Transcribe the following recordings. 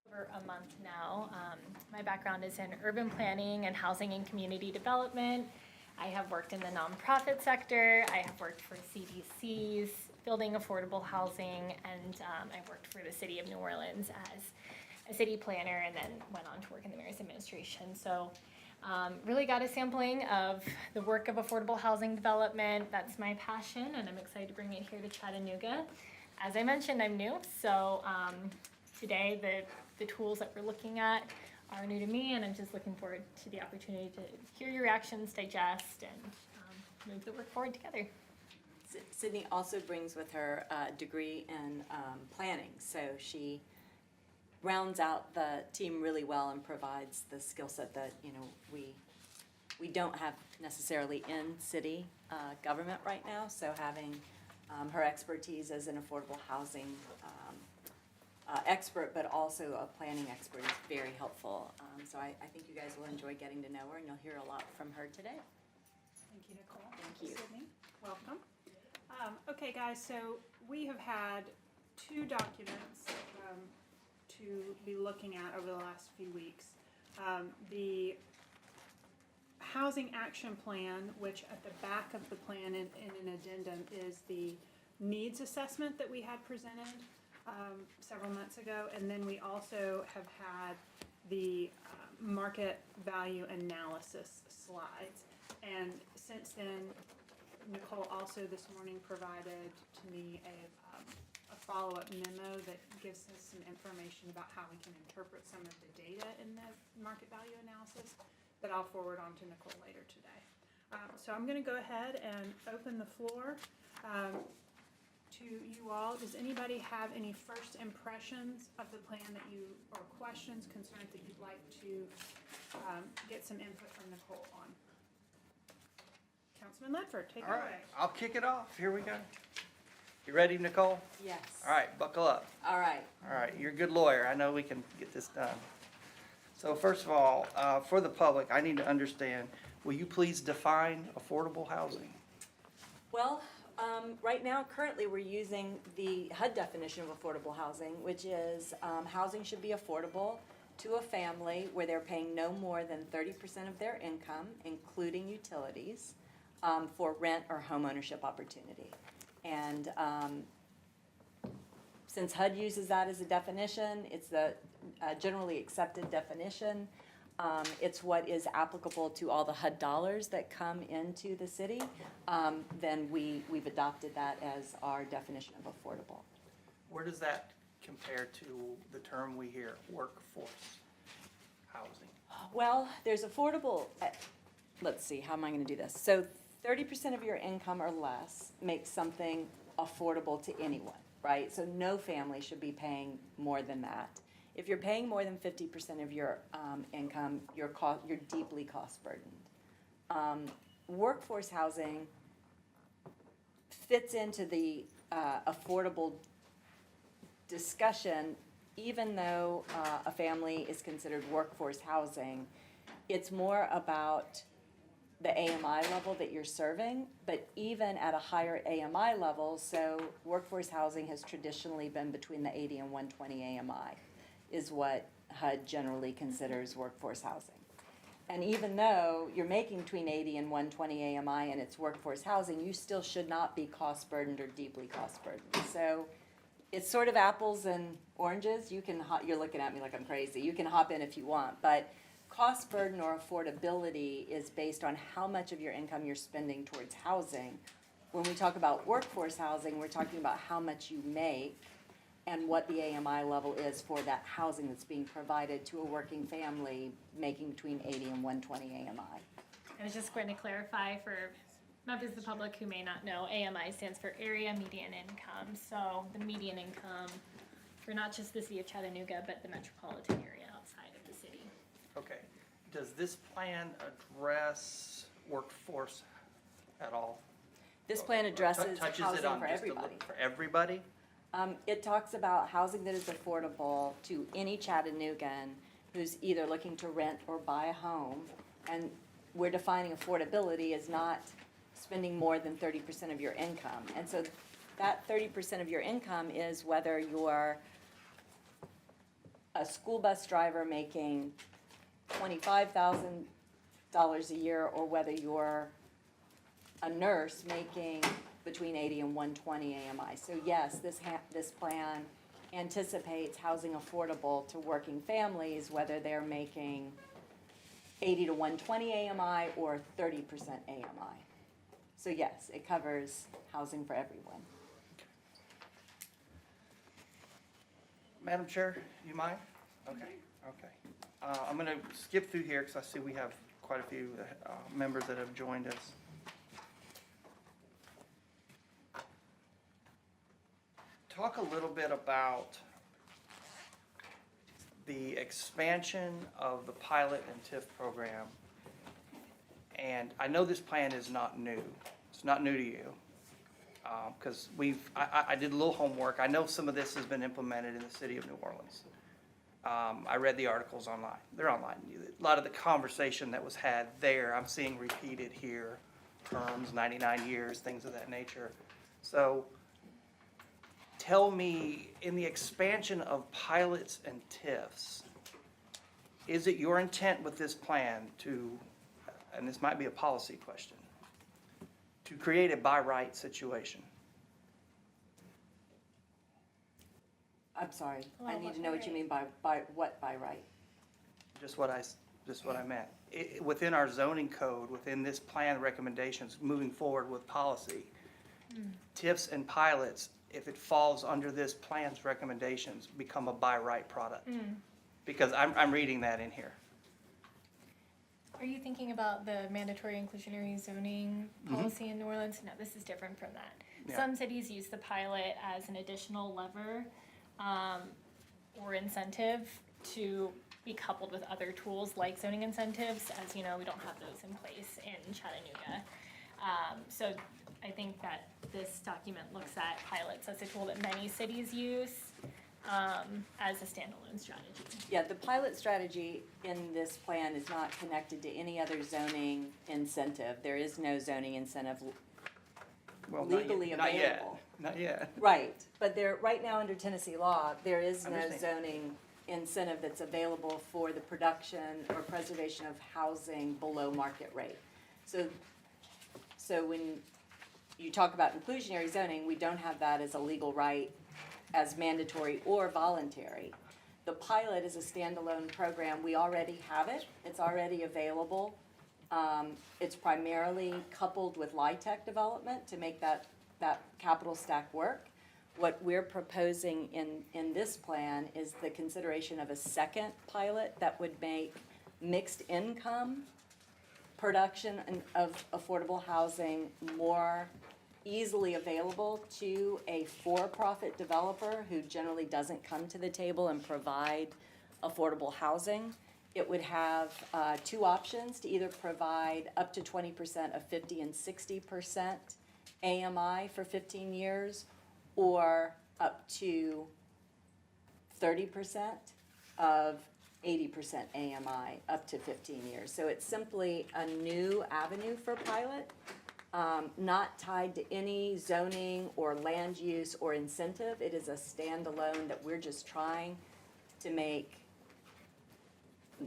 For a month now. My background is in urban planning and housing and community development. I have worked in the nonprofit sector. I have worked for CDCs, building affordable housing, and I worked for the city of New Orleans as a city planner and then went on to work in the mayor's administration. So really got a sampling of the work of affordable housing development. That's my passion, and I'm excited to bring it here to Chattanooga. As I mentioned, I'm new, so today the tools that we're looking at are new to me, and I'm just looking forward to the opportunity to hear your reactions, digest, and move the work forward together. Sydney also brings with her a degree in planning, so she rounds out the team really well and provides the skill set that we don't have necessarily in city government right now. So having her expertise as an affordable housing expert, but also a planning expert, is very helpful. So I think you guys will enjoy getting to know her, and you'll hear a lot from her today. Thank you, Nicole. Thank you. Sydney, welcome. Okay, guys, so we have had two documents to be looking at over the last few weeks. The Housing Action Plan, which at the back of the plan in an addendum is the needs assessment that we had presented several months ago, and then we also have had the market value analysis slides. And since then, Nicole also this morning provided to me a follow-up memo that gives us some information about how we can interpret some of the data in the market value analysis that I'll forward on to Nicole later today. So I'm going to go ahead and open the floor to you all. Does anybody have any first impressions of the plan that or questions, concerns that you'd like to get some input from Nicole on? Councilman Ledford, take it away. I'll kick it off. Here we go. You ready, Nicole? Yes. All right, buckle up. All right. All right, you're a good lawyer. I know we can get this done. So first of all, for the public, I need to understand, will you please define affordable housing? Well, right now, currently, we're using the HUD definition of affordable housing, which is housing should be affordable to a family where they're paying no more than 30% of their income, including utilities, for rent or home ownership opportunity. And since HUD uses that as a definition, it's the generally accepted definition. It's what is applicable to all the HUD dollars that come into the city. Then we've adopted that as our definition of affordable. Where does that compare to the term we hear, workforce housing? Well, there's affordable, let's see, how am I going to do this? So 30% of your income or less makes something affordable to anyone, right? So no family should be paying more than that. If you're paying more than 50% of your income, you're deeply cost burdened. Workforce housing fits into the affordable discussion, even though a family is considered workforce housing. It's more about the AMI level that you're serving, but even at a higher AMI level, so workforce housing has traditionally been between the 80 and 120 AMI, is what HUD generally considers workforce housing. And even though you're making between 80 and 120 AMI and it's workforce housing, you still should not be cost burdened or deeply cost burdened. So it's sort of apples and oranges. You're looking at me like I'm crazy. You can hop in if you want, but cost burden or affordability is based on how much of your income you're spending towards housing. When we talk about workforce housing, we're talking about how much you make and what the AMI level is for that housing that's being provided to a working family making between 80 and 120 AMI. I was just going to clarify for members of the public who may not know, AMI stands for Area Median Income. So the median income for not just the city of Chattanooga, but the metropolitan area outside of the city. Okay. Does this plan address workforce at all? This plan addresses Touches housing it on for just everybody. for everybody? It talks about housing that is affordable to any Chattanoogan who's either looking to rent or buy a home. And we're defining affordability as not spending more than 30% of your income. And so that 30% of your income is whether you're a school bus driver making $25,000 a year, or whether you're a nurse making between 80 and 120 AMI. So yes, this plan anticipates housing affordable to working families, whether they're making 80 to 120 AMI or 30% AMI. So yes, it covers housing for everyone. Madam Chair, you mind? Okay. I'm going to skip through here because I see we have quite a few members that have joined us. Talk a little bit about the expansion of the pilot and TIF program. And I know this plan is not new. It's not new to you. Because I did a little homework. I know some of this has been implemented in the city of New Orleans. I read the articles online. They're online. A lot of the conversation that was had there, I'm seeing repeated here. Terms, 99 years, things of that nature. So tell me, in the expansion of pilots and TIFs, is it your intent with this plan to, and this might be a policy question, to create a by right situation? I'm sorry, I Well, need to what know by what you right? mean by what by right? Just what I meant. Within our zoning code, within this plan recommendations, moving forward with policy, TIFs and pilots, if it falls under this plan's recommendations, become a by right product. Because I'm reading that in here. Are you thinking about the mandatory inclusionary zoning policy in New Orleans? No, this is different from that. Yeah. Some cities use the pilot as an additional lever or incentive to be coupled with other tools like zoning incentives. As you know, we don't have those in place in Chattanooga. So I think that this document looks at pilots as a tool that many cities use as a standalone strategy. Yeah, the pilot strategy in this plan is not connected to any other zoning incentive. There is no zoning incentive Well, not yet- legally not yet. available. Not yet. Right, but right now under Tennessee law, there is no Understand. zoning incentive that's available for the production or preservation of housing below market rate. So when you talk about inclusionary zoning, we don't have that as a legal right, as mandatory or voluntary. The pilot is a standalone program. We already have it. It's already available. It's primarily coupled with LIHTC development to make that capital stack work. What we're proposing in this plan is the consideration of a second pilot that would make mixed income production of affordable housing more easily available to a for-profit developer who generally doesn't come to the table and provide affordable housing. It would have two options: to either provide up to 20% of 50 and 60% AMI for 15 years, or up to 30% of 80% AMI up to 15 years. So it's simply a new avenue for pilot, not tied to any zoning or land use or incentive. It is a standalone that we're just trying to make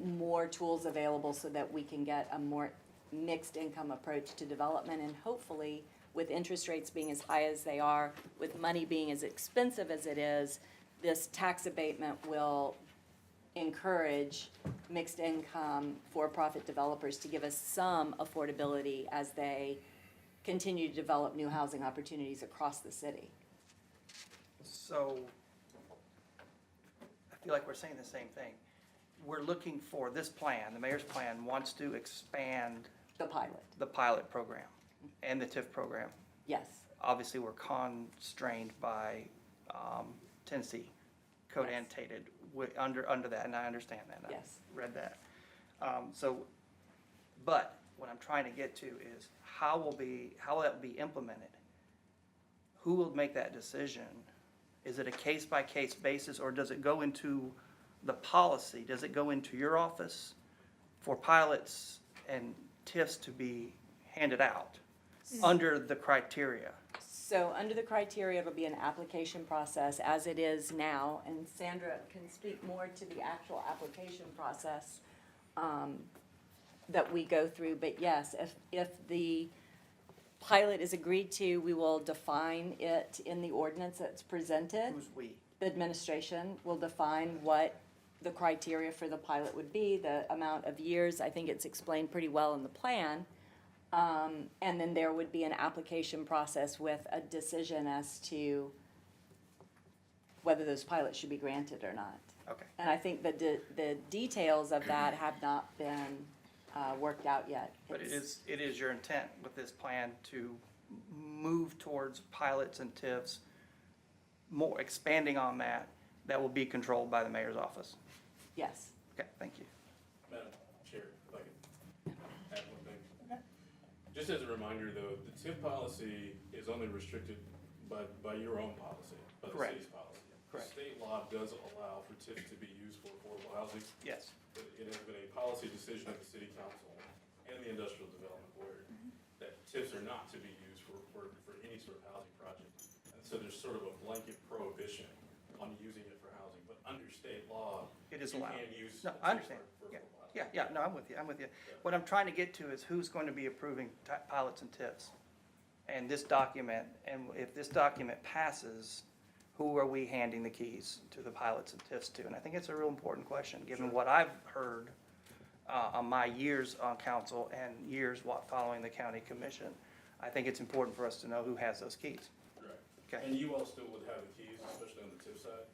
more tools available so that we can get a more mixed income approach to development, and hopefully, with interest rates being as high as they are, with money being as expensive as it is, this tax abatement will encourage mixed income for-profit developers to give us some affordability as they continue to develop new housing opportunities across the city. So I feel like we're saying the same thing. We're looking for this plan, the mayor's plan wants to expand The pilot, the pilot program and the TIF program. yes, Obviously, we're constrained by Tennessee code Yes. annotated under that, and I understand that. and I Yes. read that. But what I'm trying to get to is how will that be implemented? Who will make that decision? Is it a case-by-case basis, or does it go into the policy? Does it go into your office for pilots and TIFs to be handed out under the criteria? So under the criteria, it'll be an application process as it is now, and Sandra can speak more to the actual application process that we go through. But yes, if the pilot is agreed to, we will define it in the ordinance that's presented. Who's we? The administration will define what the criteria for the pilot would be, the amount of years. I think it's explained pretty well in the plan. And then there would be an application process with a decision as to whether those pilots should be granted or not. Okay. And I think that the details of that have not been worked out yet. But It's- it is your intent with this plan to move towards pilots and TIFs, more expanding on that will be controlled by the mayor's office. Yes. Okay, thank you. Madam Chair, if I could add one thing. Just as a reminder, though, the TIF policy is only restricted by your own policy, by the Correct. city's policy. Correct. State law does allow for TIFs to be used for affordable housing, Yes. but it has been a policy decision of the city council and the industrial development board that TIFs are not to be used for any sort of housing project. And so there's sort of a blanket prohibition on using it for housing, but under state law, It is you allowed. can use. No, a I TIF understand. for Yeah. affordable housing. Yeah, no, I'm with you. What I'm trying to get to is who's going to be approving pilots and TIFs? And this document, and if this document passes, who are we handing the keys to the pilots and TIFs to? And I think it's a real important question, given what I've heard on my years on council and years following the county commission. I think it's important for us to know who has those keys. Right. Okay. And you all still would have the keys, especially on the TIF side,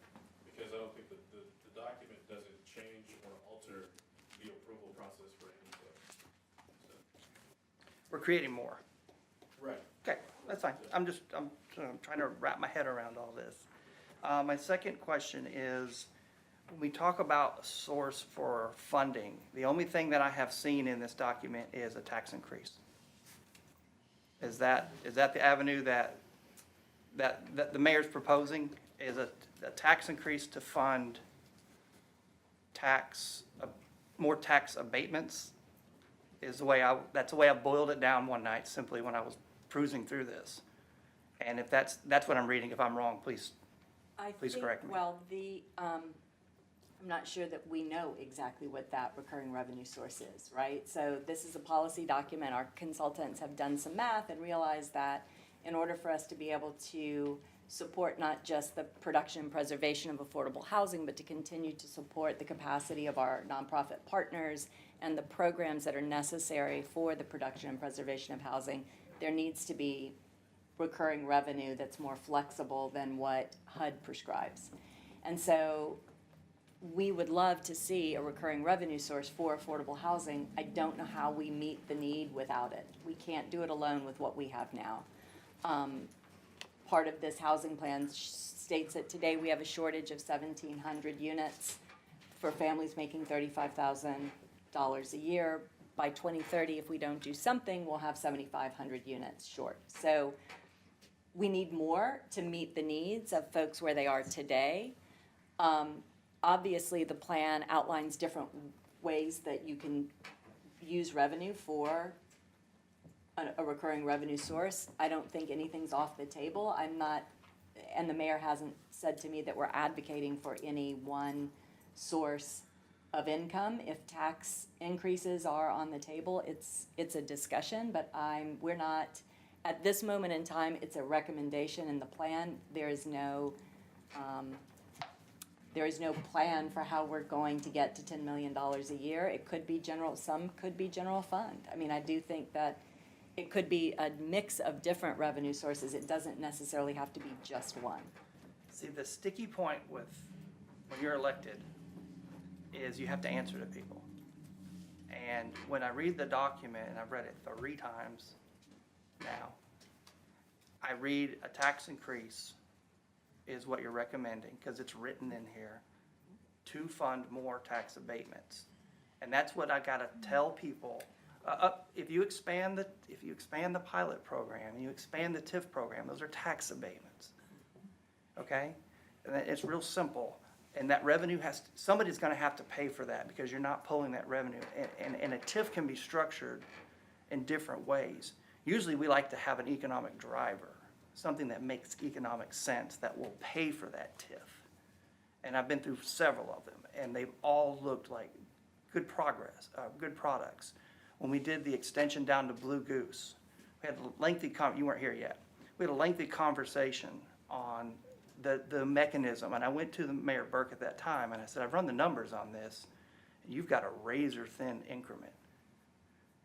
because I don't think that the document doesn't change or alter the approval process for any TIF. We're creating more. Right. Okay, that's fine. I'm trying to wrap my head around all this. My second question is, when we talk about source for funding, the only thing that I have seen in this document is a tax increase. Is that the avenue that the mayor's proposing, is a tax increase to fund more tax abatements? That's the way I boiled it down one night, simply when I was cruising through this. And if that's what I'm reading, if I'm wrong, please Please correct me. Well, I'm not sure that we know exactly what that recurring revenue source is, right? So this is a policy document. Our consultants have done some math and realized that in order for us to be able to support not just the production and preservation of affordable housing, but to continue to support the capacity of our nonprofit partners and the programs that are necessary for the production and preservation of housing, there needs to be recurring revenue that's more flexible than what HUD prescribes. And so we would love to see a recurring revenue source for affordable housing. I don't know how we meet the need without it. We can't do it alone with what we have now. Part of this housing plan states that today we have a shortage of 1,700 units for families making $35,000 a year. By 2030, if we don't do something, we'll have 7,500 units short. So we need more to meet the needs of folks where they are today. Obviously, the plan outlines different ways that you can use revenue for a recurring revenue source. I don't think anything's off the table. I'm not, and the mayor hasn't said to me that we're advocating for any one source of income. If tax increases are on the table, it's a discussion, but we're not, at this moment in time, it's a recommendation in the plan. There is no plan for how we're going to get to $10 million a year. It could be some could be general fund. I mean, I do think that it could be a mix of different revenue sources. It doesn't necessarily have to be just one. See, the sticky point with when you're elected is you have to answer to people. And when I read the document, and I've read it 3 times now, I read a tax increase is what you're recommending, because it's written in here, to fund more tax abatements. And that's what I gotta tell people. If you expand the pilot program, and you expand the TIF program, those are tax abatements. Okay? And it's real simple. And that revenue somebody's gonna have to pay for that, because you're not pulling that revenue. And a TIF can be structured in different ways. Usually we like to have an economic driver. something that makes economic sense that will pay for that TIF. And I've been through several of them, and they've all looked like good progress, good products. When we did the extension down to Blue Goose, we had a lengthy, you weren't here yet, we had a lengthy conversation on the mechanism, and I went to the Mayor Burke at that time, and I said, I've run the numbers on this, and you've got a razor-thin increment.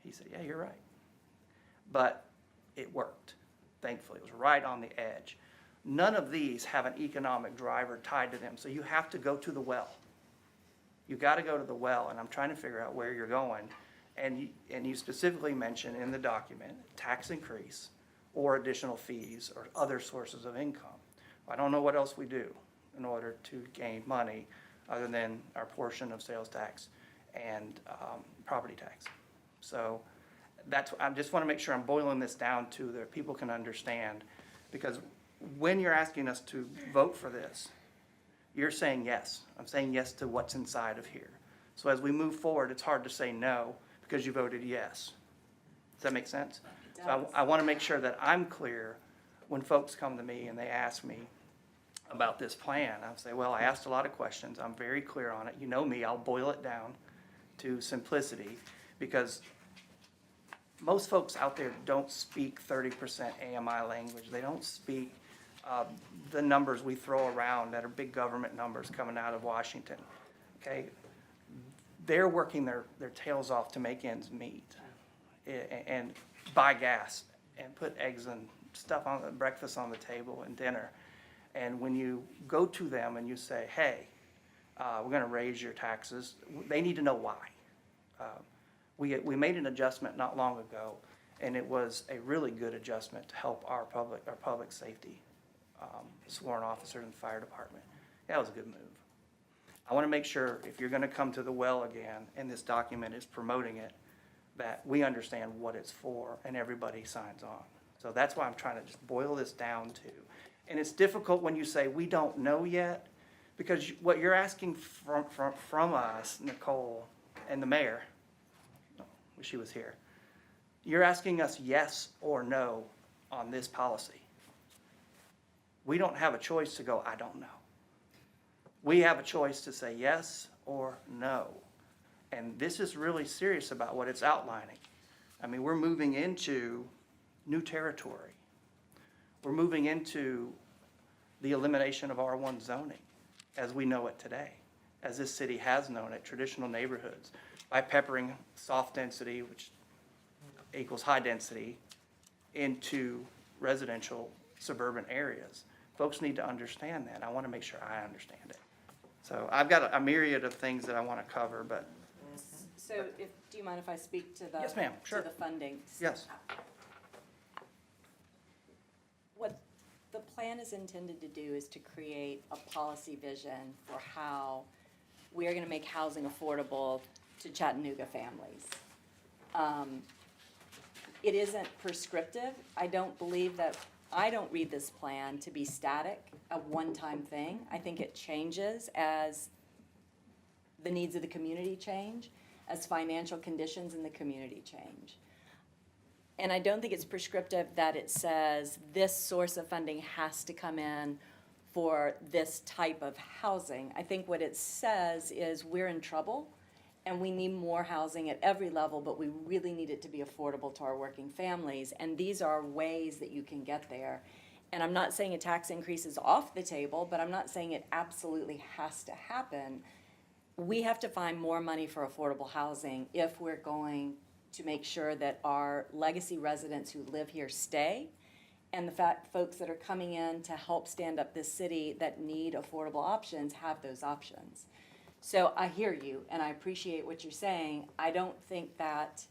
He said, yeah, you're right. But it worked, thankfully. It was right on the edge. None of these have an economic driver tied to them, so you have to go to the well. You got to go to the well, and I'm trying to figure out where you're going. And you specifically mentioned in the document tax increase or additional fees or other sources of income. I don't know what else we do in order to gain money other than our portion of sales tax and property tax. So I just want to make sure I'm boiling this down to that people can understand, because when you're asking us to vote for this, you're saying yes. I'm saying yes to what's inside of here. So as we move forward, it's hard to say no because you voted yes. Does that make sense? So I want to make sure that I'm clear when folks come to me and they ask me about this plan. I'll say, well, I asked a lot of questions. I'm very clear on it. You know me, I'll boil it down to simplicity, because most folks out there don't speak 30% AMI language. They don't speak the numbers we throw around that are big government numbers coming out of Washington, okay? They're working their tails off to make ends meet and buy gas and put eggs and stuff on breakfast on the table and dinner. And when you go to them and you say, hey, we're gonna raise your taxes, they need to know why. We made an adjustment not long ago, and it was a really good adjustment to help our public safety sworn officers in the fire department. That was a good move. I want to make sure if you're going to come to the well again, and this document is promoting it, that we understand what it's for and everybody signs on. So that's why I'm trying to just boil this down to. And it's difficult when you say we don't know yet, because what you're asking from us, Nicole and the mayor, wish she was here, you're asking us yes or no on this policy. We don't have a choice to go, I don't know. We have a choice to say yes or no. And this is really serious about what it's outlining. I mean, we're moving into new territory. We're moving into the elimination of R1 zoning as we know it today, as this city has known it, traditional neighborhoods, by peppering soft density, which equals high density, into residential suburban areas. Folks need to understand that. I want to make sure I understand it. So I've got a myriad of things that I want to cover, but. So do you mind if I speak to the? Yes, ma'am, sure. To the funding? Yes. What the plan is intended to do is to create a policy vision for how we are going to make housing affordable to Chattanooga families. It isn't prescriptive. I don't read this plan to be static, a one-time thing. I think it changes as the needs of the community change, as financial conditions in the community change. And I don't think it's prescriptive that it says this source of funding has to come in for this type of housing. I think what it says is we're in trouble and we need more housing at every level, but we really need it to be affordable to our working families. And these are ways that you can get there. And I'm not saying a tax increase is off the table, but I'm not saying it absolutely has to happen. We have to find more money for affordable housing if we're going to make sure that our legacy residents who live here stay, and the folks that are coming in to help stand up this city that need affordable options have those options. So I hear you, and I appreciate what you're saying. I don't think that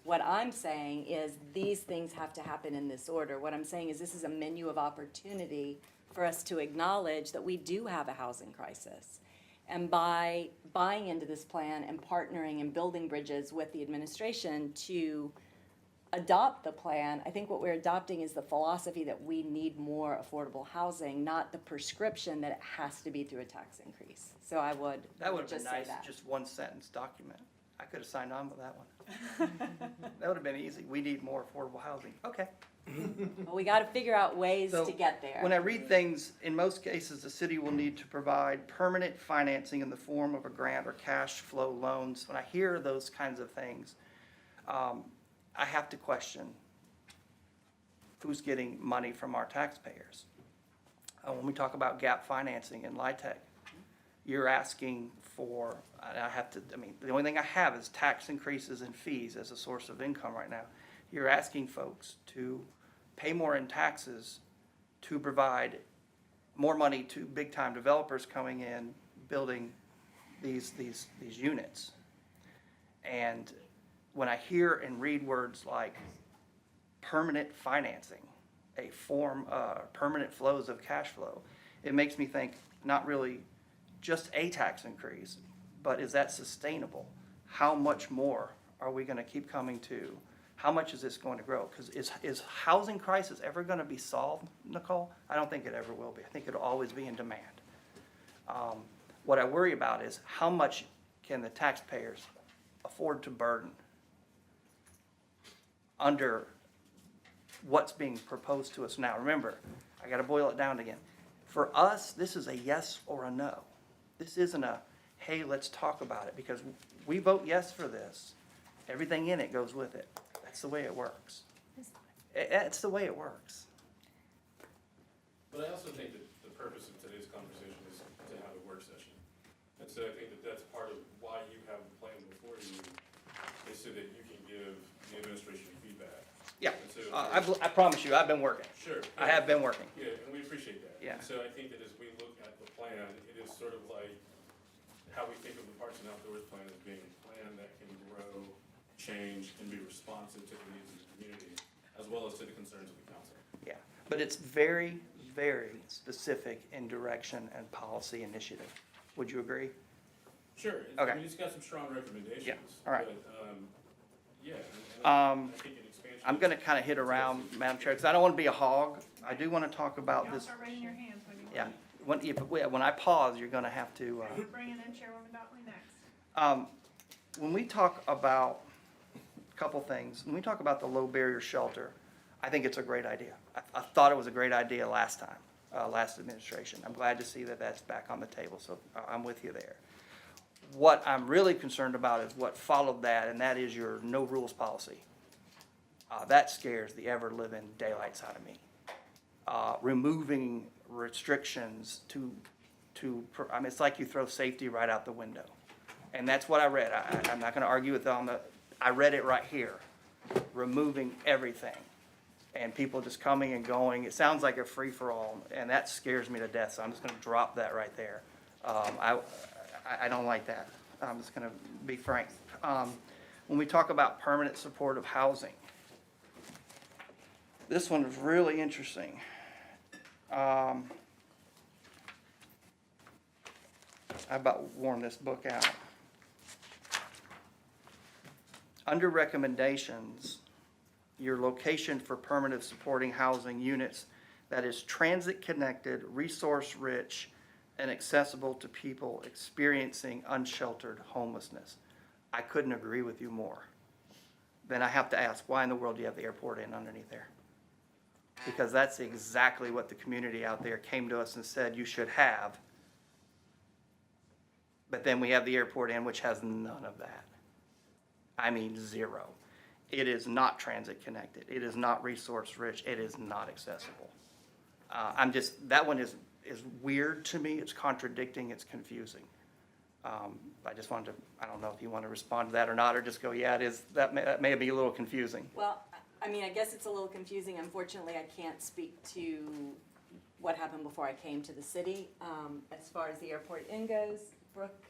what I'm saying is these things have to happen in this order. What I'm saying is this is a menu of opportunity for us to acknowledge that we do have a housing crisis. And by buying into this plan and partnering and building bridges with the administration to adopt the plan, I think what we're adopting is the philosophy that we need more affordable housing, not the prescription that it has to be through a tax increase. So I would That would have just been say nice, that. just one sentence document. I could have signed on with that one. That would have been easy. We need more affordable housing. Okay, But we gotta figure out ways So, to get there. When I read things, in most cases, the city will need to provide permanent financing in the form of a grant or cash flow loans. When I hear those kinds of things, I have to question who's getting money from our taxpayers. When we talk about gap financing in LIHTC, you're asking for, the only thing I have is tax increases and fees as a source of income right now. You're asking folks to pay more in taxes to provide more money to big-time developers coming in, building these units. And when I hear and read words like permanent financing, a form, permanent flows of cash flow, it makes me think not really just a tax increase, but is that sustainable? How much more are we gonna keep coming to? How much is this going to grow? Because is housing crisis ever gonna be solved, Nicole? I don't think it ever will be. I think it'll always be in demand. What I worry about is how much can the taxpayers afford to burden under what's being proposed to us now. Remember, I gotta boil it down again. For us, this is a yes or a no. This isn't a, hey, let's talk about it, because we vote yes for this. Everything in it goes with it. That's the way it works. It's the way it works. But I also think that the purpose of today's conversation is to have a work session. And so I think that that's part of why you have the plan before you, is so that you can give the administration feedback. Yeah, And so- I promise you, I've been working. Sure. I have been working. Yeah, and we appreciate that. Yeah. And so I think that as we look at the plan, it is sort of like how we think of the Parks and Outdoors plan as being a plan that can grow, change, and be responsive to the needs of the community, as well as to the concerns of the council. Yeah, but it's very, very specific in direction and policy initiative. Would you agree? Sure. Okay. I mean, it's got some strong recommendations. Yeah, all right. But, yeah, and I think an expansion. I'm gonna kind of hit around, Madam Chair, because I don't want to be a hog. I do want to talk about Y'all this. start raising your hands when you. Yeah, when I pause, you're gonna have to, Bringing in Chairwoman Dotley next. when we talk about a couple things, when we talk about the low barrier shelter, I think it's a great idea. I thought it was a great idea last time, last administration. I'm glad to see that that's back on the table, so I'm with you there. What I'm really concerned about is what followed that, and that is your no rules policy. That scares the ever-living daylights out of me. Removing restrictions I mean, it's like you throw safety right out the window. And that's what I read. I'm not gonna argue with I read it right here. Removing everything. And people just coming and going. It sounds like a free-for-all, and that scares me to death, so I'm just gonna drop that right there. I don't like that. I'm just gonna be frank. When we talk about permanent supportive housing, this one is really interesting. I about worn this book out. Under recommendations, your location for permanent supporting housing units that is transit-connected, resource-rich, and accessible to people experiencing unsheltered homelessness. I couldn't agree with you more. Then I have to ask, why in the world do you have the airport in underneath there? Because that's exactly what the community out there came to us and said you should have. But then we have the airport in, which has none of that. I mean, zero. It is not transit connected. It is not resource rich. It is not accessible. That one is weird to me. It's contradicting. It's confusing. I just wanted to, I don't know if you want to respond to that or not, or just go, yeah, it is. That may be a little confusing. Well, I mean, I guess it's a little confusing. Unfortunately, I can't speak to what happened before I came to the city. As far as the airport in goes, Brooke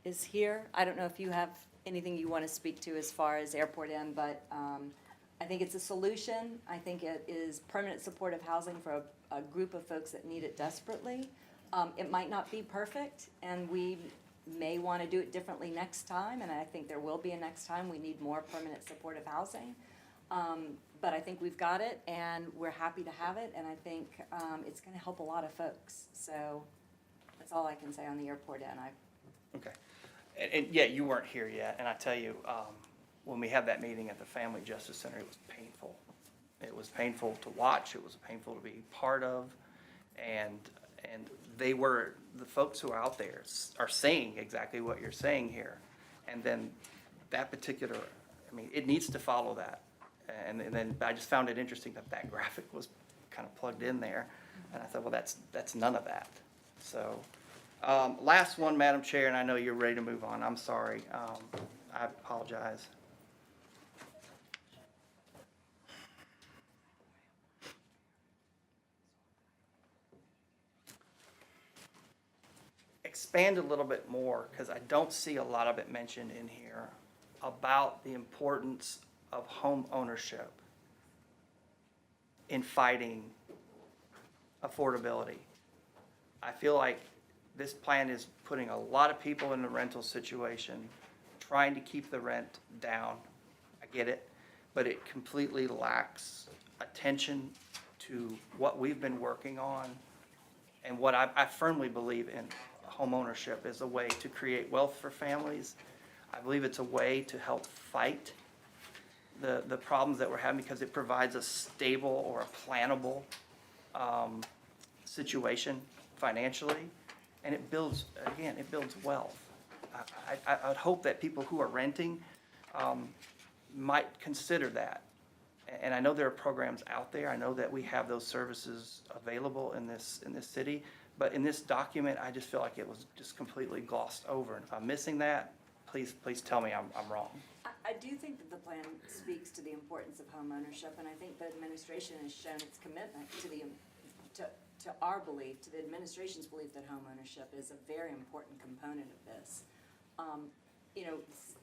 is here. I don't know if you have anything you want to speak to as far as airport in, but I think it's a solution. I think it is permanent supportive housing for a group of folks that need it desperately. It might not be perfect, and we may want to do it differently next time, and I think there will be a next time. We need more permanent supportive housing. But I think we've got it, and we're happy to have it, and I think it's going to help a lot of folks. So that's all I can say on the airport end. Okay. And yeah, you weren't here yet, and I tell you, when we had that meeting at the Family Justice Center, it was painful. It was painful to watch, it was painful to be part of, and they were, the folks who are out there are saying exactly what you're saying here. And then that particular, I mean, it needs to follow that. And then I just found it interesting that that graphic was kind of plugged in there. And I thought, well, that's none of that. So, last one, Madam Chair, and I know you're ready to move on. I'm sorry. I apologize. Expand a little bit more, because I don't see a lot of it mentioned in here, about the importance of home ownership in fighting affordability. I feel like this plan is putting a lot of people in the rental situation, trying to keep the rent down. I get it, but it completely lacks attention to what we've been working on and what I firmly believe in. Home ownership is a way to create wealth for families. I believe it's a way to help fight the problems that we're having, because it provides a stable or a plannable situation financially, and it builds, again, it builds wealth. I would hope that people who are renting might consider that. And I know there are programs out there. I know that we have those services available in this city. But in this document, I just feel like it was just completely glossed over. And if I'm missing that, please tell me I'm wrong. I do think that the plan speaks to the importance of home ownership, and I think the administration has shown its commitment to our belief, to the administration's belief, that home ownership is a very important component of this.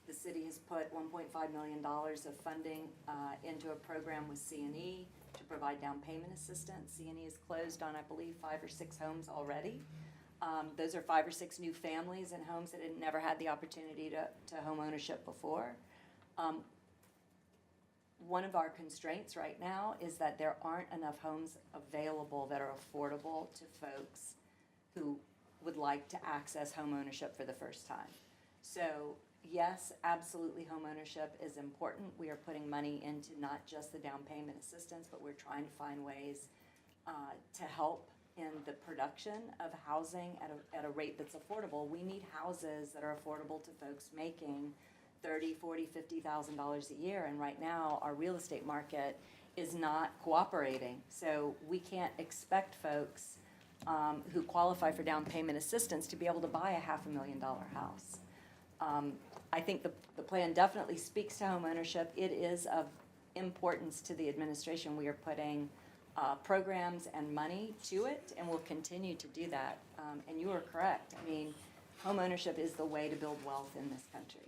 The city has put $1.5 million of funding into a program with C&E to provide down payment assistance. C&E has closed on, I believe, 5 or 6 homes already. Those are 5 or 6 new families and homes that had never had the opportunity to home ownership before. One of our constraints right now is that there aren't enough homes available that are affordable to folks who would like to access home ownership for the first time. So yes, absolutely, home ownership is important. We are putting money into not just the down payment assistance, but we're trying to find ways to help in the production of housing at a rate that's affordable. We need houses that are affordable to folks making $30,000, $40,000, $50,000 a year, and right now our real estate market is not cooperating. So we can't expect folks who qualify for down payment assistance to be able to buy a $500,000 house. I think the plan definitely speaks to home ownership. It is of importance to the administration. We are putting programs and money to it, and we'll continue to do that. And you are correct. I mean, home ownership is the way to build wealth in this country.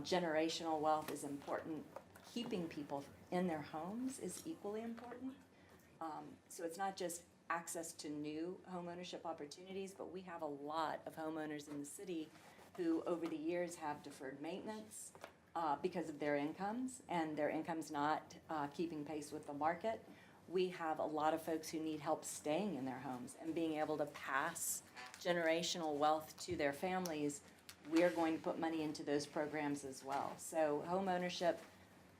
Generational wealth is important. Keeping people in their homes is equally important. So it's not just access to new home ownership opportunities, but we have a lot of homeowners in the city who over the years have deferred maintenance because of their incomes, and their income's not keeping pace with the market. We have a lot of folks who need help staying in their homes and being able to pass generational wealth to their families. We are going to put money into those programs as well. So home ownership,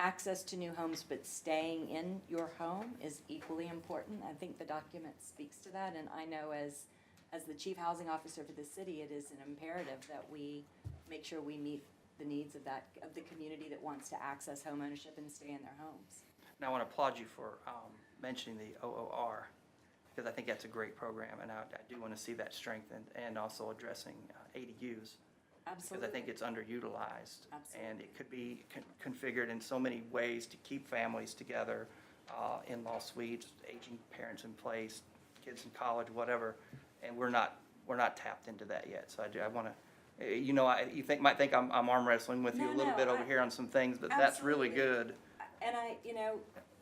access to new homes, but staying in your home is equally important. I think the document speaks to that, and I know as the chief housing officer for the city, it is an imperative that we make sure we meet the needs of the community that wants to access home ownership and stay in their homes. Now, I want to applaud you for mentioning the OOR, because I think that's a great program, and I do want to see that strengthened, and also addressing ADUs. Absolutely. Because I think it's underutilized. Absolutely. And it could be configured in so many ways to keep families together, in-law suites, aging parents in place, kids in college, whatever. And we're not tapped into that yet. So I want to, you might think I'm arm wrestling with you a little bit over here on some things, but that's really good. And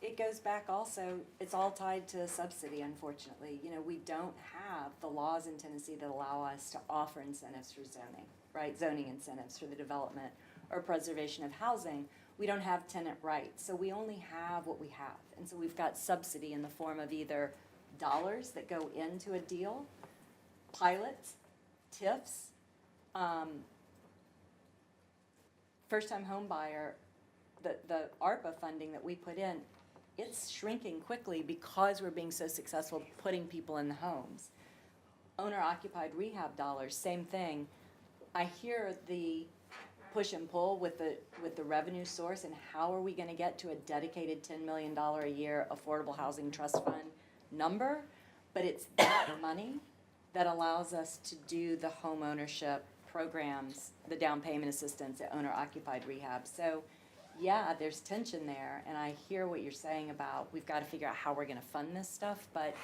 it goes back also, it's all tied to subsidy, unfortunately. We don't have the laws in Tennessee that allow us to offer incentives for zoning, right? Zoning incentives for the development or preservation of housing. We don't have tenant rights, so we only have what we have. And so we've got subsidy in the form of either dollars that go into a deal, pilots, TIFs, first-time home buyer, the ARPA funding that we put in, it's shrinking quickly because we're being so successful putting people in the homes. Owner-occupied rehab dollars, same thing. I hear the push and pull with the revenue source, and how are we gonna get to a dedicated $10 million a year affordable housing trust fund number? But it's that money that allows us to do the home ownership programs, the down payment assistance, the owner-occupied rehab. So, yeah, there's tension there, and I hear what you're saying about we've gotta figure out how we're gonna fund this stuff, but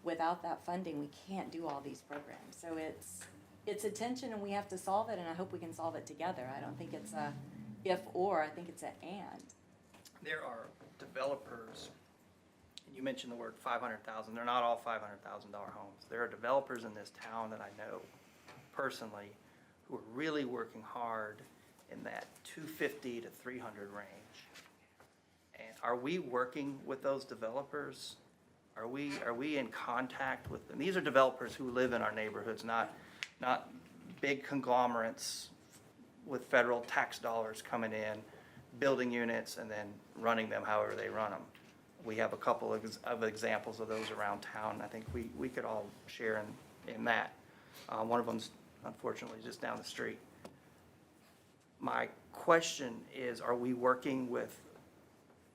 without that funding, we can't do all these programs. So it's a tension, and we have to solve it, and I hope we can solve it together. I don't think it's a if or, I think it's a and. There are developers, and you mentioned the word 500,000, they're not all $500,000 homes. There are developers in this town that I know personally who are really working hard in that 250 to 300 range. And are we working with those developers? Are we in contact with them? These are developers who live in our neighborhoods, not big conglomerates with federal tax dollars coming in, building units and then running them however they run them. We have a couple of examples of those around town. I think we could all share in that. One of them's unfortunately just down the street. My question is, are we working with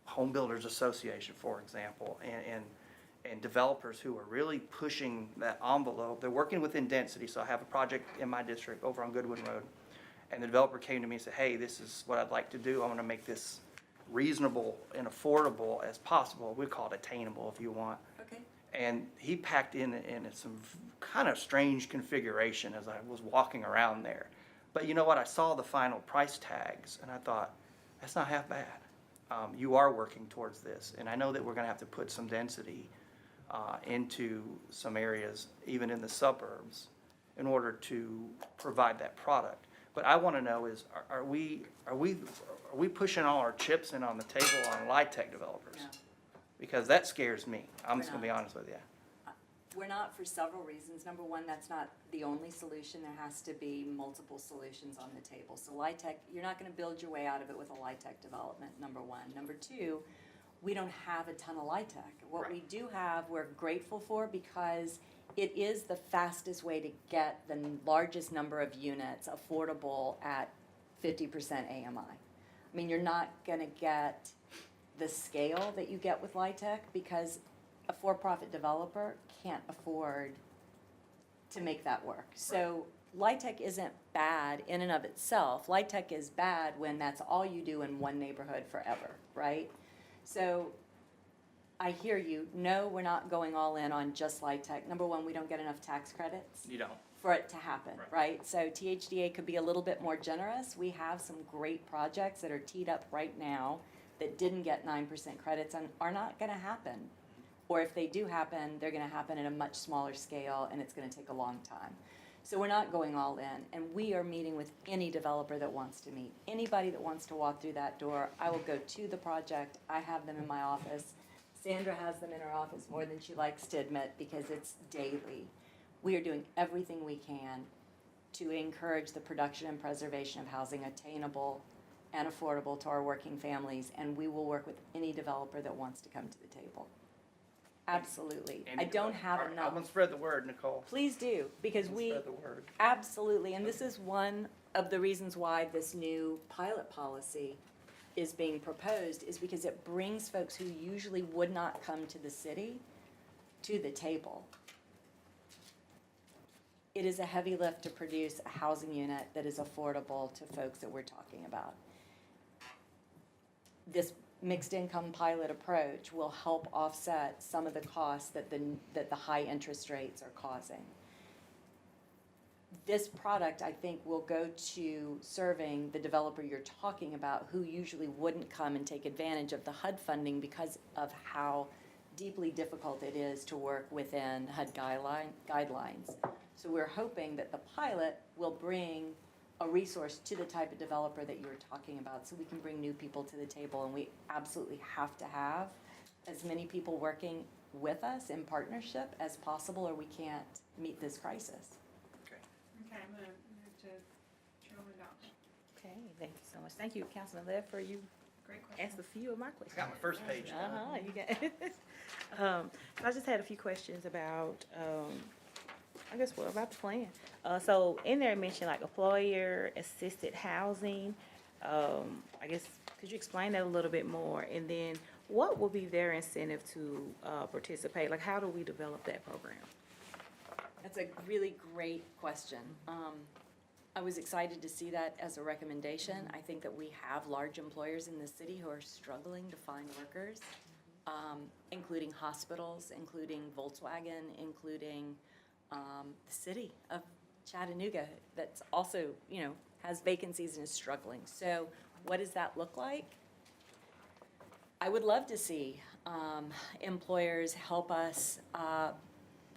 Home Builders Association, for example, and developers who are really pushing that envelope? They're working within density. So I have a project in my district over on Goodwin Road, and the developer came to me and said, hey, this is what I'd like to do. I want to make this reasonable and affordable as possible. We call it attainable if you want. Okay. And he packed in some kind of strange configuration as I was walking around there. But you know what? I saw the final price tags, and I thought, that's not half bad. You are working towards this, and I know that we're going to have to put some density into some areas, even in the suburbs, in order to provide that product. But I want to know is, are we pushing all our chips in on the table on LIHTC developers? No. Because that scares me. I'm We're just going to be not. honest with you. We're not, for several reasons. Number one, that's not the only solution. There has to be multiple solutions on the table. So LIHTC, you're not gonna build your way out of it with a LIHTC development, number one. Number two, we don't have a ton of LIHTC. What we do have, we're grateful for, because it is the fastest way to get the largest number of units affordable at 50% AMI. I mean, you're not gonna get the scale that you get with LIHTC, because a for-profit developer can't afford to make that work. So LIHTC isn't bad in and of itself. LIHTC is bad when that's all you do in one neighborhood forever, right? So I hear you. No, we're not going all in on just LIHTC. Number one, we don't get enough tax credits You don't. for it to happen, right? So THDA could be a little bit more generous. We have some great projects that are teed up right now that didn't get 9% credits and are not gonna happen. Or if they do happen, they're gonna happen at a much smaller scale, and it's gonna take a long time. So we're not going all in, and we are meeting with any developer that wants to meet. Anybody that wants to walk through that door, I will go to the project. I have them in my office. Sandra has them in her office more than she likes to admit, because it's daily. We are doing everything we can to encourage the production and preservation of housing attainable and affordable to our working families, and we will work with any developer that wants to come to the table. Absolutely. I don't have I'm enough. gonna spread the word, Nicole. Please do, because we, Spread the word. absolutely, and this is one of the reasons why this new pilot policy is being proposed, is because it brings folks who usually would not come to the city to the table. It is a heavy lift to produce a housing unit that is affordable to folks that we're talking about. This mixed income pilot approach will help offset some of the costs that the high interest rates are causing. This product, I think, will go to serving the developer you're talking about, who usually wouldn't come and take advantage of the HUD funding because of how deeply difficult it is to work within HUD guidelines. So we're hoping that the pilot will bring a resource to the type of developer that you were talking about, so we can bring new people to the table. And we absolutely have to have as many people working with us in partnership as possible, or we can't meet this crisis. Okay, I'm gonna move to Chairwoman Dodd. Okay, thank you so much. Thank you, Councilman Lev, for you Great question. asked a few of my I questions. got my first page done. Uh-huh, you got so I just had a few questions about, I guess, what about the plan? So in there it mentioned like employer assisted housing. I guess, could you explain that a little bit more? And then what will be their incentive to, participate? Like, how do we develop that program? That's a really great question. I was excited to see that as a recommendation. I think that we have large employers in the city who are struggling to find workers, including hospitals, including Volkswagen, including the city of Chattanooga that's also, has vacancies and is struggling. So what does that look like? I would love to see employers help us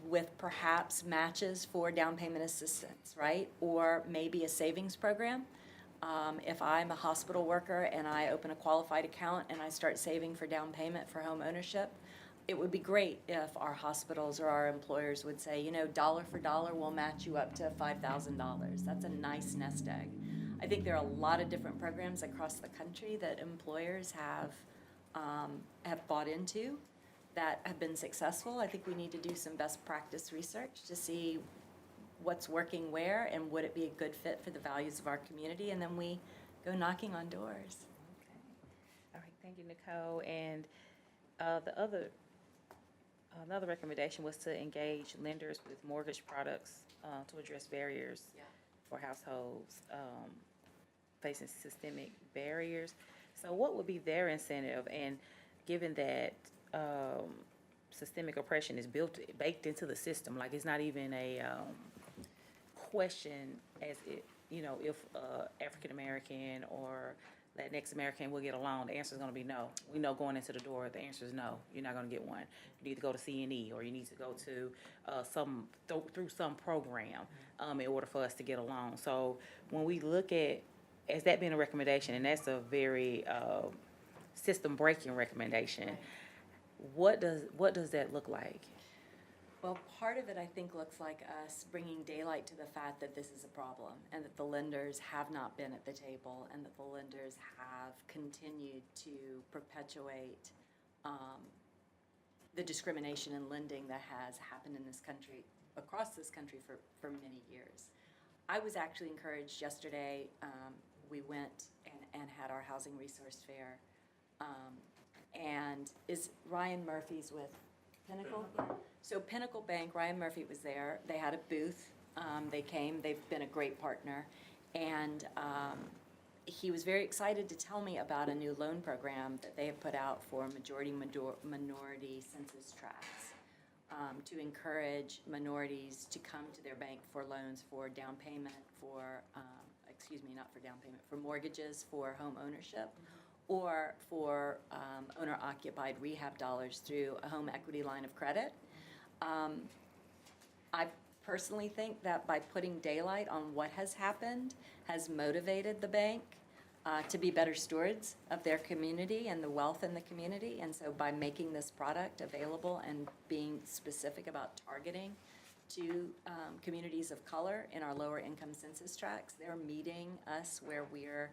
with perhaps matches for down payment assistance, right? Or maybe a savings program. If I'm a hospital worker and I open a qualified account and I start saving for down payment for home ownership, it would be great if our hospitals or our employers would say, dollar for dollar, we'll match you up to $5,000. That's a nice nest egg. I think there are a lot of different programs across the country that employers have bought into that have been successful. I think we need to do some best practice research to see what's working where and would it be a good fit for the values of our community, and then we go knocking on doors. Okay. All right, thank you, Nicole. And another recommendation was to engage lenders with mortgage products to address barriers Yeah. for households facing systemic barriers. So what would be their incentive? And given that systemic oppression is baked into the system, like it's not even a question as it, if African American or Latinx American will get a loan, the answer is going to be no. We know going into the door, the answer is no. You're not going to get one. You need to go to C&E or you need to go to through some program in order for us to get a loan. So when we look at, as that being a recommendation, and that's a very system breaking recommendation, what does that look like? Well, part of it, I think, looks like us bringing daylight to the fact that this is a problem and that the lenders have not been at the table and that the lenders have continued to perpetuate the discrimination in lending that has happened in this country, across this country for many years. I was actually encouraged yesterday, we went and had our housing resource fair. And is Ryan Murphy's with Pinnacle? So Pinnacle Bank, Ryan Murphy was there. They had a booth. They came. They've been a great partner. And he was very excited to tell me about a new loan program that they have put out for minority census tracts to encourage minorities to come to their bank for loans for down payment, for, not for down payment, for mortgages, for home ownership, or for owner-occupied rehab dollars through a home equity line of credit. I personally think that by putting daylight on what has happened has motivated the bank to be better stewards of their community and the wealth in the community. And so by making this product available and being specific about targeting to communities of color in our lower income census tracts, they're meeting us where we're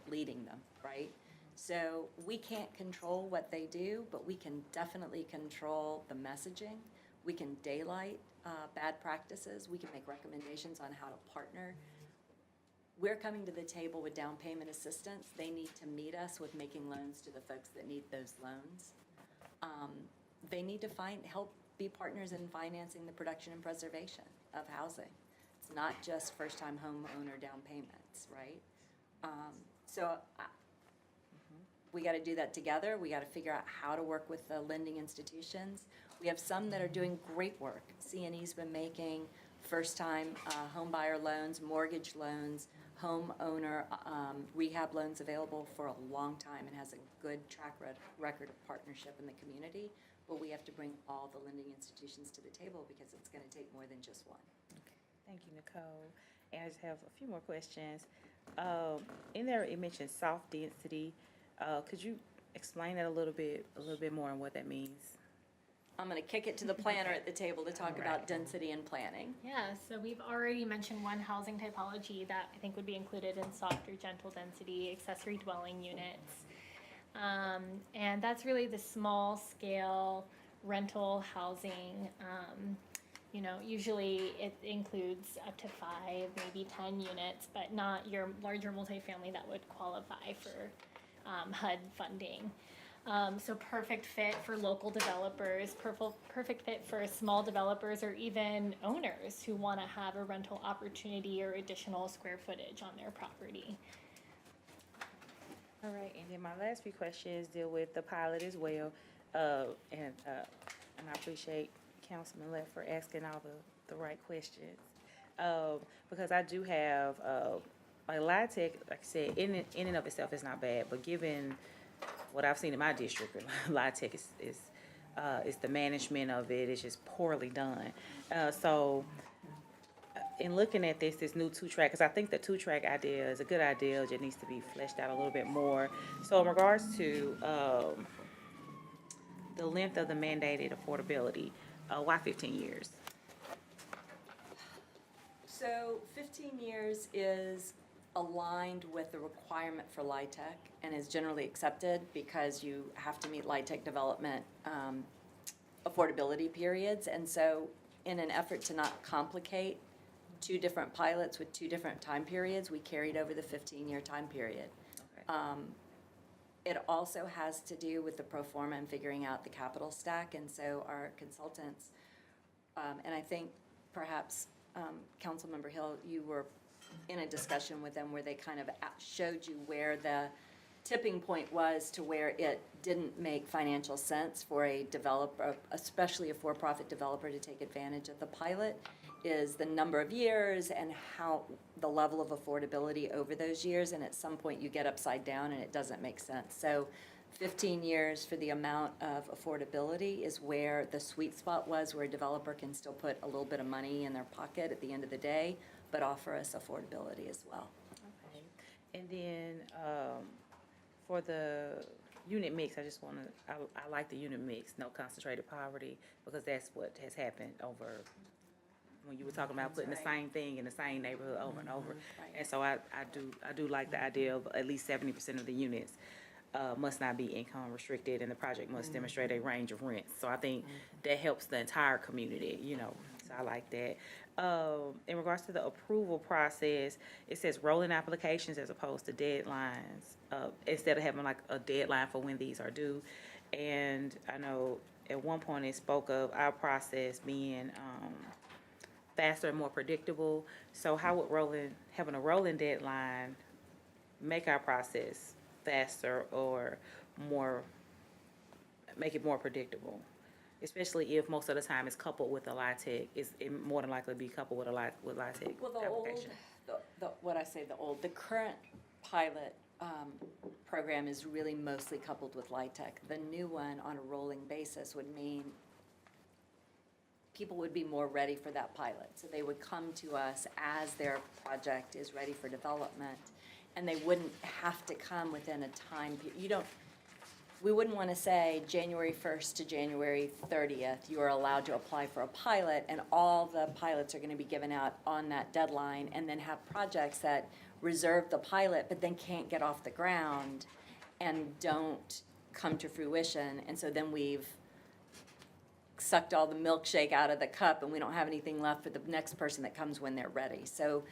leading them, right? So we can't control what they do, but we can definitely control the messaging. We can daylight bad practices. We can make recommendations on how to partner. We're coming to the table with down payment assistance. They need to meet us with making loans to the folks that need those loans. They need to help be partners in financing the production and preservation of housing. It's not just first-time homeowner down payments, right? We got to do that together. We got to figure out how to work with the lending institutions. We have some that are doing great work. C&E's been making first-time home buyer loans, mortgage loans, homeowner rehab loans available for a long time and has a good track record of partnership in the community. But we have to bring all the lending institutions to the table because it's going to take more than just one. Okay, thank you, Nicole. And I just have a few more questions. In there, it mentioned soft density. Could you explain that a little bit more on what that means? I'm going to kick it to the planner at the table to talk about density and planning. Yeah, so we've already mentioned one housing typology that I think would be included in soft or gentle density accessory dwelling units. And that's really the small scale rental housing. Usually it includes up to 5, maybe 10 units, but not your larger multifamily that would qualify for HUD funding. So perfect fit for local developers, perfect fit for small developers or even owners who want to have a rental opportunity or additional square footage on their property. All right, and then my last few questions deal with the pilot as well. And I appreciate Councilman Left for asking all the right questions. Because I do have, like LIHTC, like I said, in and of itself is not bad, but given what I've seen in my district, LIHTC is the management of it is just poorly done. So in looking at this new 2-track, because I think the 2-track idea is a good idea, it just needs to be fleshed out a little bit more. So in regards to the length of the mandated affordability, why 15 years? So 15 years is aligned with the requirement for LIHTC and is generally accepted because you have to meet LIHTC development affordability periods. And so in an effort to not complicate 2 different pilots with 2 different time periods, we carried over the 15-year time period. Okay. It also has to do with the pro forma and figuring out the capital stack, and so our consultants, and I think perhaps Councilmember Hill, you were in a discussion with them where they kind of showed you where the tipping point was to where it didn't make financial sense for a developer, especially a for-profit developer, to take advantage of the pilot, is the number of years and how the level of affordability over those years, and at some point you get upside down and it doesn't make sense. So 15 years for the amount of affordability is where the sweet spot was, where a developer can still put a little bit of money in their pocket at the end of the day, but offer us affordability as well. Okay. And then for the unit mix, I just want to, I like the unit mix, no concentrated poverty, because that's what has happened over, when you were talking about putting the same thing in the same neighborhood over and over. Right. And so I do like the idea of at least 70% of the units must not be income restricted, and the project must demonstrate a range of rents. So I think that helps the entire community, so I like that. In regards to the approval process, it says rolling applications as opposed to deadlines, instead of having like a deadline for when these are due. And I know at one point it spoke of our process being faster and more predictable. So how would having a rolling deadline make our process faster or make it more predictable? Especially if most of the time it's coupled with a LIHTC, it more than likely be coupled with a LIHTC Well, application. The current pilot program is really mostly coupled with LIHTC. The new one on a rolling basis would mean people would be more ready for that pilot. So they would come to us as their project is ready for development, and they wouldn't have to come within a time period. We wouldn't want to say January 1st to January 30th, you are allowed to apply for a pilot, and all the pilots are going to be given out on that deadline, and then have projects that reserve the pilot but then can't get off the ground and don't come to fruition. And so then we've sucked all the milkshake out of the cup and we don't have anything left for the next person that comes when they're ready. So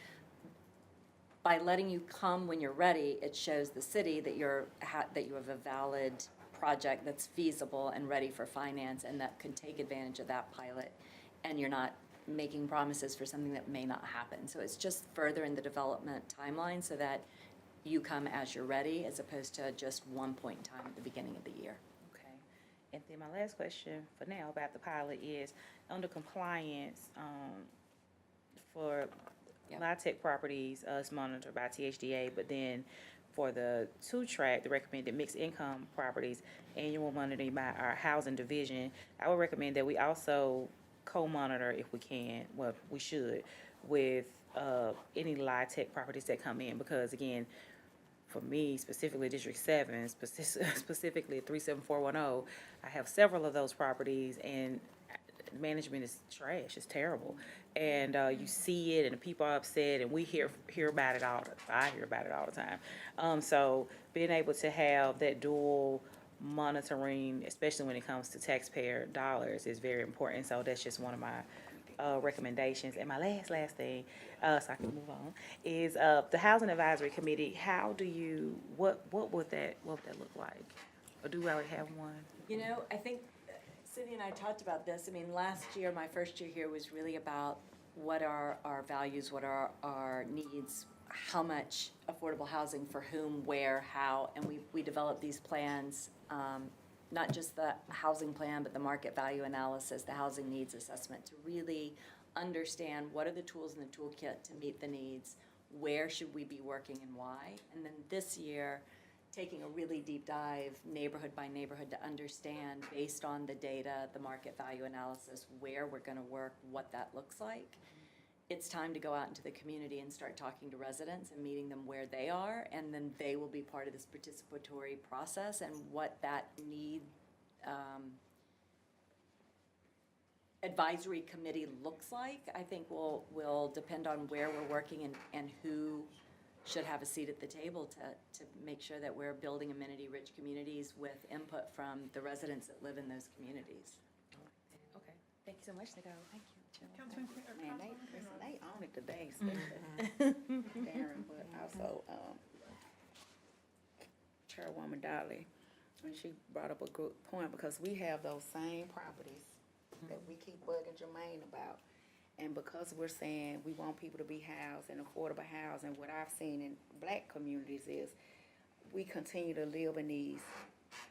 by letting you come when you're ready, it shows the city that you have a valid project that's feasible and ready for finance and that can take advantage of that pilot, and you're not making promises for something that may not happen. So it's just further in the development timeline so that you come as you're ready, as opposed to just one point in time at the beginning of the year. Okay. And then my last question for now about the pilot is, under compliance, for Yep. LIHTC properties, it's monitored by THDA, but then for the 2-track, the recommended mixed income properties, annual monitoring by our housing division, I would recommend that we also co-monitor if we can, well, we should, with any LIHTC properties that come in, because again, for me, specifically District 7, specifically 37410, I have several of those properties, and management is trash, it's terrible. and you see it, and the people are upset, and we hear about it I hear about it all the time. So being able to have that dual monitoring, especially when it comes to taxpayer dollars, is very important. So that's just one of my recommendations. And my last thing, so I can move on, is the Housing Advisory Committee. How do you, what would that look like? Or do we already have one? You know, I think Cindy and I talked about this. I mean, last year, my first year here was really about what are our values, what are our needs, how much affordable housing for whom, where, how, and we developed these plans, not just the housing plan, but the market value analysis, the housing needs assessment, to really understand what are the tools in the toolkit to meet the needs, where should we be working and why. And then this year, taking a really deep dive neighborhood by neighborhood to understand, based on the data, the market value analysis, where we're gonna work, what that looks like. It's time to go out into the community and start talking to residents and meeting them where they are, and then they will be part of this participatory process, and what that need advisory committee looks like, I think will depend on where we're working and who should have a seat at the table to make sure that we're building amenity-rich communities with input from the residents that live in those communities. Okay, thank you so much, Nicole. Thank you. Councilman Quinn, or Man, Councilwoman Quinn. they own it today, especially Darren, but also, Chairwoman Dolly, and she brought up a good point, because we have those same properties that we keep bugging Jermaine about. And because we're saying we want people to be housed in affordable housing, what I've seen in black communities is we continue to live in these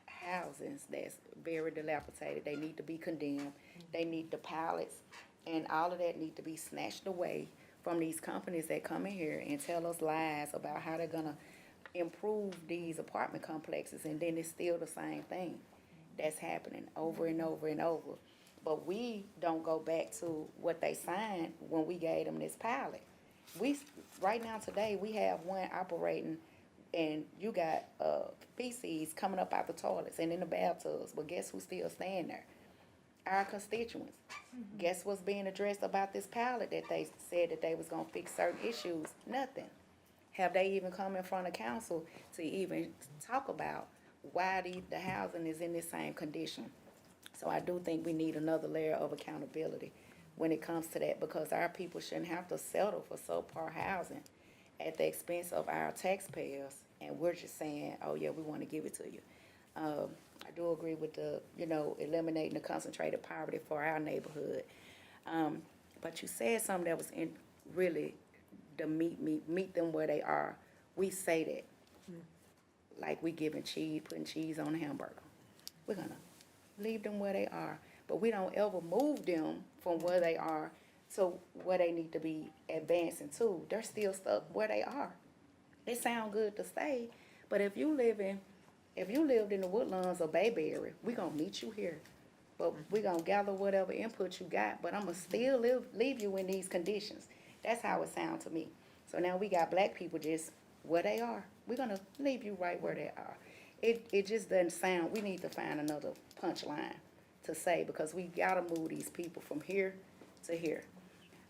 housings that's very dilapidated. They need to be condemned. They need the pallets, and all of that need to be snatched away from these companies that come in here and tell us lies about how they're gonna improve these apartment complexes, and then it's still the same thing that's happening over and over and over. But we don't go back to what they signed when we gave them this pallet. Right now today, we have one operating, and you got feces coming up out the toilets and in the bathtubs, but guess who's still staying there? Our constituents. Guess what's being addressed about this pallet that they said that they was gonna fix certain issues? Nothing. Have they even come in front of council to even talk about why the housing is in this same condition? So I do think we need another layer of accountability when it comes to that, because our people shouldn't have to settle for subpar housing at the expense of our taxpayers, and we're just saying, oh yeah, we wanna give it to you. I do agree with eliminating the concentrated poverty for our neighborhood. But you said something that was really to meet them where they are. We say that, like we putting cheese on a hamburger. We're gonna leave them where they are, but we don't ever move them from where they are to where they need to be advancing to. They're still stuck where they are. It sound good to say, but if you lived in the Woodlands or Bayberry, we gonna meet you here. But we gonna gather whatever input you got, but I'ma still leave you in these conditions. That's how it sounds to me. So now we got black people just where they are. We're gonna leave you right where they are. It just doesn't sound, we need to find another punchline to say, because we gotta move these people from here to here.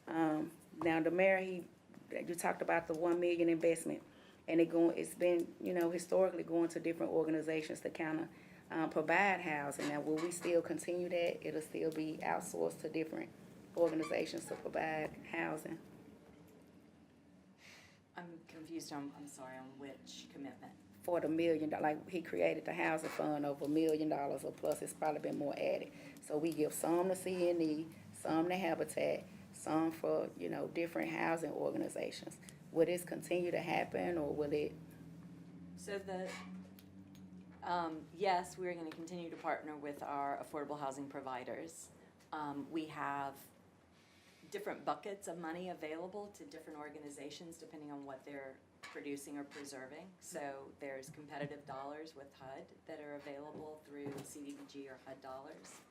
Now the mayor, you talked about the 1 million investment, and it's been, historically going to different organizations to kind of provide housing. Now, will we still continue that? It'll still be outsourced to different organizations to provide housing? I'm confused I'm sorry, on which commitment? For the $1 million, like he created the housing fund over $1 million, or plus it's probably been more added. So we give some to CNE, some to Habitat, some for, different housing organizations. Will this continue to happen, or will it? So yes, we're gonna continue to partner with our affordable housing providers. We have different buckets of money available to different organizations depending on what they're producing or preserving. So there's competitive dollars with HUD that are available through CDBG or HUD dollars.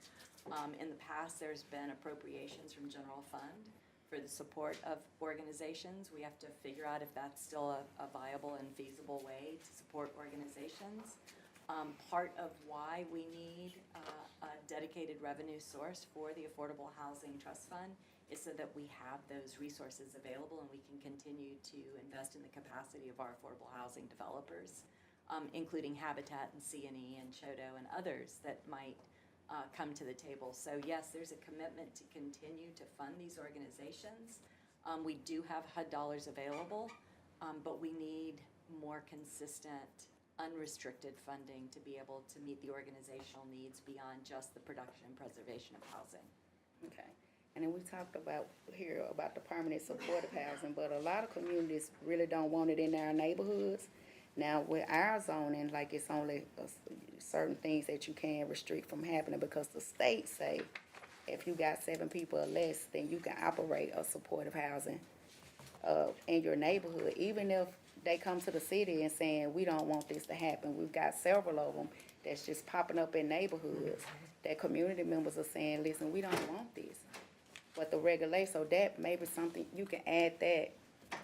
In the past, there's been appropriations from general fund for the support of organizations. We have to figure out if that's still a viable and feasible way to support organizations. Part of why we need a dedicated revenue source for the Affordable Housing Trust Fund is so that we have those resources available and we can continue to invest in the capacity of our affordable housing developers, including Habitat and CNE and Chodo and others that might come to the table. So yes, there's a commitment to continue to fund these organizations. We do have HUD dollars available, but we need more consistent, unrestricted funding to be able to meet the organizational needs beyond just the production and preservation of housing. Okay. And then we talked about here about the permanent supportive housing, but a lot of communities really don't want it in their neighborhoods. Now with our zoning, like it's only certain things that you can restrict from happening because the state say if you got 7 people or less, then you can operate a supportive housing in your neighborhood, even if they come to the city and saying, we don't want this to happen. We've got several of them that's just popping up in neighborhoods that community members are saying, listen, we don't want this. But the regulation, so that may be something, you can add that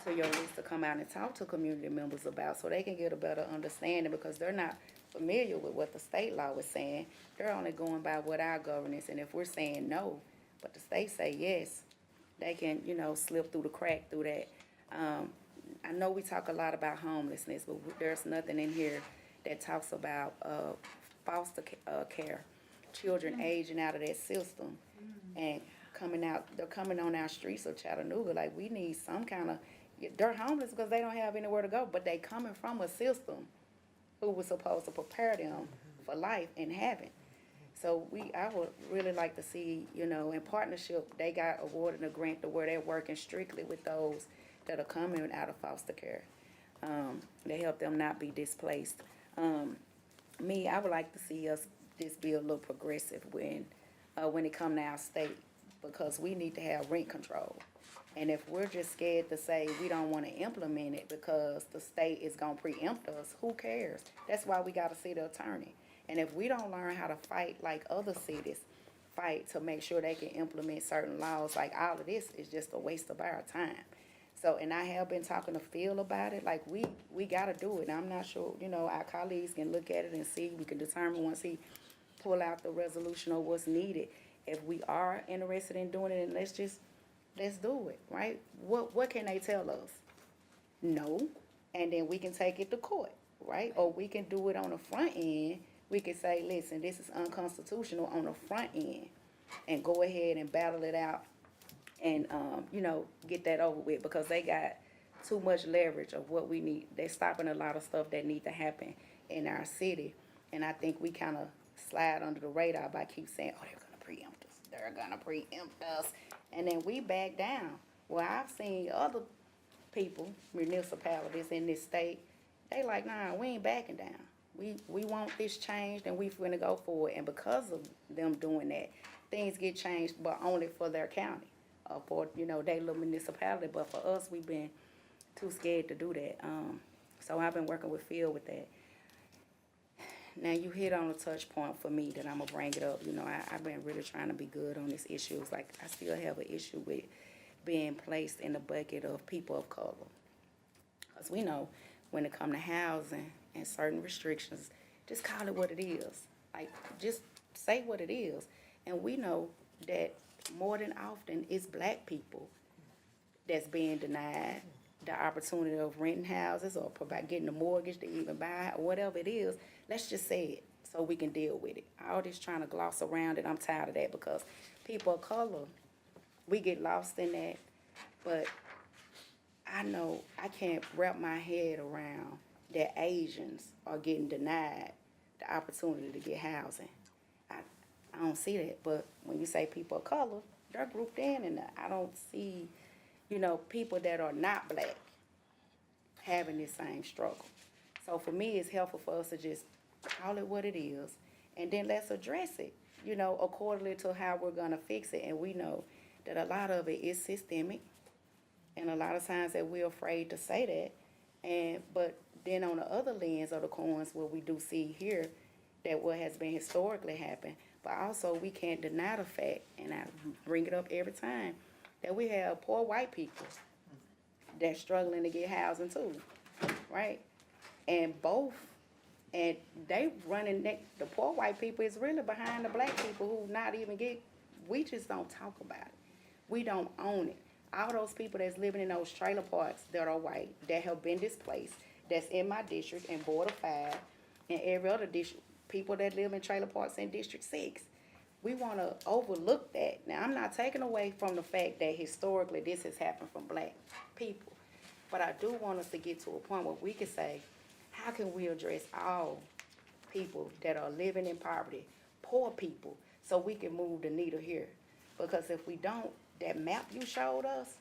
to your list to come out and talk to community members about so they can get a better understanding because they're not familiar with what the state law is saying. They're only going by what our governance, and if we're saying no, but the state say yes, they can, slip through the crack through that. I know we talk a lot about homelessness, but there's nothing in here that talks about foster care, children aging out of that system and they're coming on our streets of Chattanooga. Like, we need some kind of, they're homeless because they don't have anywhere to go, but they coming from a system who was supposed to prepare them for life and haven't. So I would really like to see, in partnership, they got awarded a grant to where they're working strictly with those that are coming out of foster care. They help them not be displaced. I would like to see us just be a little progressive when it comes to our state, because we need to have rent control. And if we're just scared to say we don't want to implement it because the state is going to preempt us, who cares? That's why we got a city attorney. And if we don't learn how to fight like other cities fight to make sure they can implement certain laws, like all of this is just a waste of our time. So, and I have been talking to Phil about it, like we got to do it. And I'm not sure, our colleagues can look at it and see, we can determine once he pull out the resolution of what's needed. If we are interested in doing it, and let's do it, right? What can they tell us? No, and then we can take it to court, right? Or we can do it on the front end. We can say, listen, this is unconstitutional on the front end, and go ahead and battle it out, and get that over with, because they got too much leverage of what we need. They're stopping a lot of stuff that need to happen in our city, and I think we kind of slide under the radar by keep saying, oh, they're gonna preempt us, and then we back down. Well, I've seen other people, municipalities in this state, they like, nah, we ain't backing down. We want this changed, and we finna go for it. And because of them doing that, things get changed, but only for their county, for their little municipality. But for us, we've been too scared to do that. So I've been working with Phil with that. Now, you hit on a touch point for me that I'm gonna bring it up. I've been really trying to be good on this issue. It's like I still have an issue with being placed in the bucket of people of color. Because we know when it comes to housing and certain restrictions, just call it what it is. Like, just say what it is. And we know that more than often it's black people that's being denied the opportunity of renting houses or getting a mortgage to even buy or whatever it is. Let's just say it so we can deal with it. All this trying to gloss around it, I'm tired of that, because people of color, we get lost in that. But I know I can't wrap my head around that Asians are getting denied the opportunity to get housing. I don't see that. But when you say people of color, they're grouped in that. I don't see, people that are not black having this same struggle. So for me, it's helpful for us to just call it what it is, and then let's address it, accordingly to how we're gonna fix it. And we know that a lot of it is systemic, and a lot of times that we're afraid to say that. But then on the other lens of the coins, what we do see here, that what has been historically happened, but also we can't deny the fact, and I bring it up every time, that we have poor white people that's struggling to get housing too, right? And they running the poor white people is really behind the black people who not even we just don't talk about it. We don't own it. All those people that's living in those trailer parks that are white, that have been displaced, that's in my district in Board of 5, and every other district, people that live in trailer parks in District 6. We wanna overlook that. Now, I'm not taking away from the fact that historically this has happened from black people. But I do want us to get to a point where we can say, how can we address all people that are living in poverty, poor people, so we can move the needle here? Because if we don't, that map you showed us,